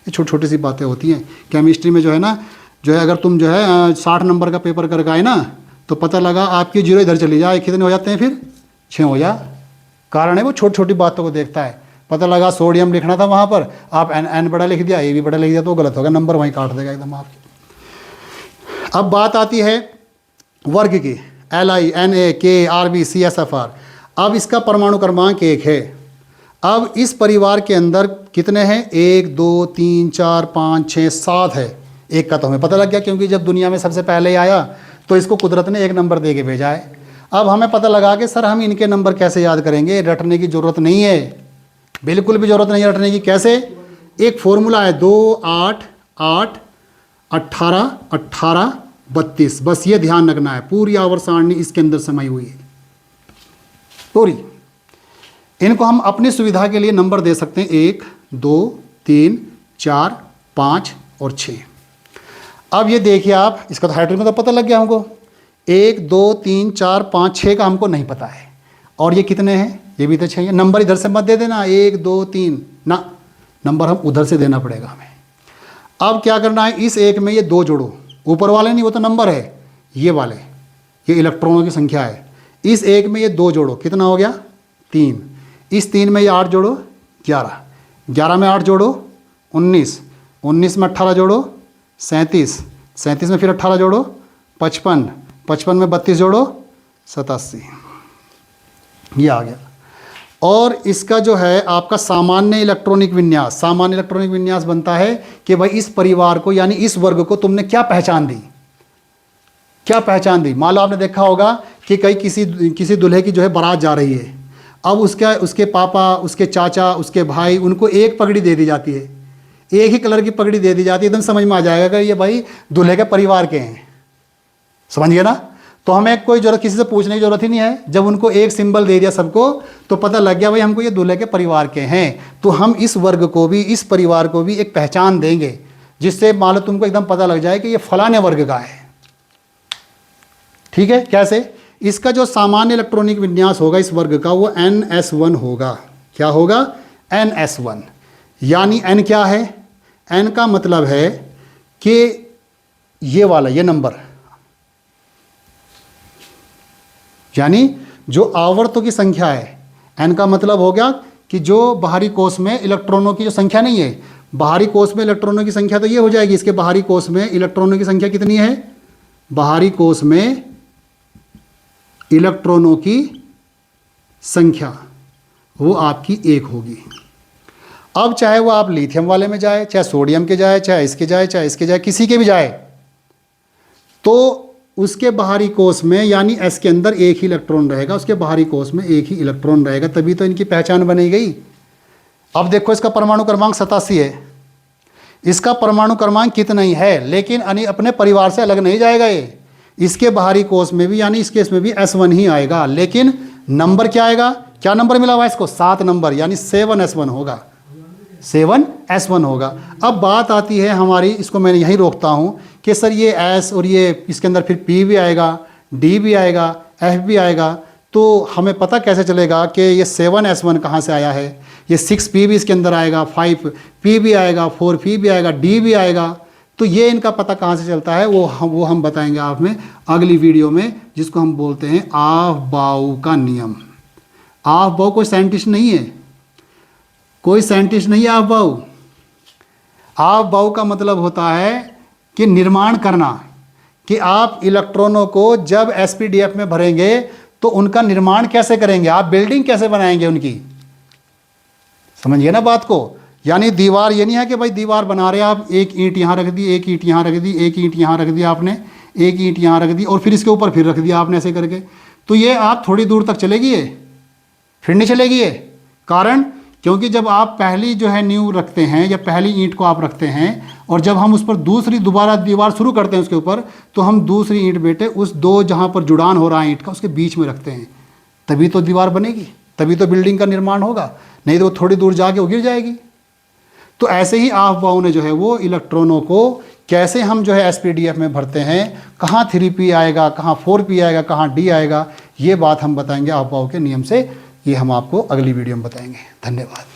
ये छोटी छोटी सी बातें होती हैं केमिस्ट्री में, जो है ना, जो है अगर तुम जो है 60 नंबर का पेपर करके आए ना, तो पता लगा आपकी 0 इधर चली जाए, कितने हो जाते हैं फिर 6 हो जा। कारण है वो छोटी छोटी बातों को देखता है। पता लगा सोडियम लिखना था वहाँ पर, आप N बड़ा लिख दिया, A भी बड़ा लिख दिया, तो गलत होगा, नंबर वहीं काट देगा एकदम आपकी। अब बात आती है वर्ग की, Li, Na, K, Rb, CS, Fr। अब इसका परमाणु क्रमांक 1 है। अब इस परिवार के अंदर कितने हैं, 1 2 3 4 5 6 7 है। एक का तो हमें पता लग गया, क्योंकि जब दुनिया में सबसे पहले आया तो इसको कुदरत ने 1 नंबर दे के भेजा है। अब हमें पता लगा कि सर हम इनके नंबर कैसे याद करेंगे, रटने की ज़रूरत नहीं है, बिल्कुल भी ज़रूरत नहीं है रटने की। कैसे, एक फॉर्मूला है 2 8 8 18 18 32। बस ये ध्यान रखना है, पूरी आवर्त सारणी इसके अंदर समाई हुई है पूरी। इनको हम अपनी सुविधा के लिए नंबर दे सकते हैं 1 2 3 4 5 और 6। अब ये देखिए आप, इसका तो हाइड्रोजन का पता लग गया हमको, 1 2 3 4 5 6 का हमको नहीं पता है, और ये कितने हैं ये भी तो चाहिए। नंबर इधर से मत दे देना 1 2 3 ना, नंबर हम उधर से देना पड़ेगा हमें। अब क्या करना है, इस एक में ये 2 जोड़ो, ऊपर वाले नहीं वो तो नंबर है, ये वाले ये इलेक्ट्रॉनों की संख्या है। इस एक में ये 2 जोड़ो, कितना हो गया 3। इस 3 में ये 8 जोड़ो 11, 11 में 8 जोड़ो 19, 19 में 18 जोड़ो 37, 37 में फिर 18 जोड़ो 55, 55 में 32 जोड़ो 87, ये आ गया। और इसका जो है आपका सामान्य इलेक्ट्रॉनिक विन्यास, सामान्य इलेक्ट्रॉनिक विन्यास बनता है कि भाई इस परिवार को यानी इस वर्ग को तुमने क्या पहचान दी, क्या पहचान दी। मान लो आपने देखा होगा कि कई किसी दूल्हे की जो है बारात जा रही है, अब उसके पापा, उसके चाचा, उसके भाई, उनको एक पगड़ी दे दी जाती है, एक ही कलर की पगड़ी दे दी जाती है, एकदम समझ में आ जाएगा कि ये भाई दूल्हे के परिवार के हैं, समझ गए ना। तो हमें कोई जरूरत किसी से पूछने की जरूरत ही नहीं है, जब उनको एक सिंबल दे दिया सबको तो पता लग गया भाई हमको ये दूल्हे के परिवार के हैं। तो हम इस वर्ग को भी, इस परिवार को भी एक पहचान देंगे, जिससे मान लो तुमको एकदम पता लग जाए कि ये फलाने वर्ग का है। ठीक है, कैसे, इसका जो सामान्य इलेक्ट्रॉनिक विन्यास होगा इस वर्ग का वो NS1 होगा। क्या होगा, NS1। यानी N क्या है, N का मतलब है कि ये वाला, ये नंबर, यानी जो आवर्तों की संख्या है। N का मतलब हो गया कि जो बाहरी कोश में इलेक्ट्रॉनों की जो संख्या नहीं है, बाहरी कोश में इलेक्ट्रॉनों की संख्या तो ये हो जाएगी, इसके बाहरी कोश में इलेक्ट्रॉनों की संख्या कितनी है, बाहरी कोश में इलेक्ट्रॉनों की संख्या वो आपकी 1 होगी। अब चाहे वो आप लिथियम वाले में जाए, चाहे सोडियम के जाए, चाहे इसके जाए, चाहे इसके जाए, किसी के भी जाए, तो उसके बाहरी कोश में यानी S के अंदर एक ही इलेक्ट्रॉन रहेगा, उसके बाहरी कोश में एक ही इलेक्ट्रॉन रहेगा, तभी तो इनकी पहचान बनी गई। अब देखो इसका परमाणु क्रमांक 87 है, इसका परमाणु क्रमांक कितना ही है, लेकिन अपने परिवार से अलग नहीं जाएगा ये, इसके बाहरी कोश में भी यानी इस केस में भी S1 ही आएगा, लेकिन नंबर क्या आएगा, क्या नंबर मिला हुआ इसको, 7 नंबर, यानी 7S1 होगा, 7S1 होगा। अब बात आती है हमारी, इसको मैं यहीं रोकता हूँ कि सर ये S और ये इसके अंदर फिर P भी आएगा, D भी आएगा, F भी आएगा, तो हमें पता कैसे चलेगा कि ये 7S1 कहाँ से आया है। ये 6P भी इसके अंदर आएगा, 5P भी आएगा, 4P भी आएगा, D भी आएगा, तो ये इनका पता कहाँ से चलता है वो हम बताएंगे आप में अगली वीडियो में, जिसको हम बोलते हैं आफ-बाऊ का नियम। आफ-बाऊ कोई साइंटिस्ट नहीं है, कोई साइंटिस्ट नहीं है आफ-बाऊ। आफ-बाऊ का मतलब होता है कि निर्माण करना, कि आप इलेक्ट्रॉनों को जब SPDF में भरेंगे तो उनका निर्माण कैसे करेंगे, आप बिल्डिंग कैसे बनाएंगे उनकी, समझिए ना बात को। यानी दीवार ये नहीं है कि भाई दीवार बना रहे आप, एक ईंट यहाँ रख दी, एक ईंट यहाँ रख दी, एक ईंट यहाँ रख दी आपने, एक ईंट यहाँ रख दी और फिर इसके ऊपर फिर रख दिया आपने ऐसे करके, तो ये आप थोड़ी दूर तक चलेगी ये, फिर नहीं चलेगी ये। कारण क्योंकि जब आप पहली जो है नींव रखते हैं या पहली ईंट को आप रखते हैं और जब हम उस पर दोबारा दीवार शुरू करते हैं उसके ऊपर, तो हम दूसरी ईंट बेटे उस 2 जहाँ पर जुड़ान हो रहा है ईंट का उसके बीच में रखते हैं, तभी तो दीवार बनेगी, तभी तो बिल्डिंग का निर्माण होगा, नहीं तो वो थोड़ी दूर जाके वो गिर जाएगी। तो ऐसे ही आफ-बाऊ ने जो है वो इलेक्ट्रॉनों को कैसे हम जो है SPDF में भरते हैं, कहाँ 3P आएगा, कहाँ 4P आएगा, कहाँ D आएगा, ये बात हम बताएंगे आफ-बाऊ के नियम से। ये हम आपको अगली वीडियो में बताएंगे। धन्यवाद।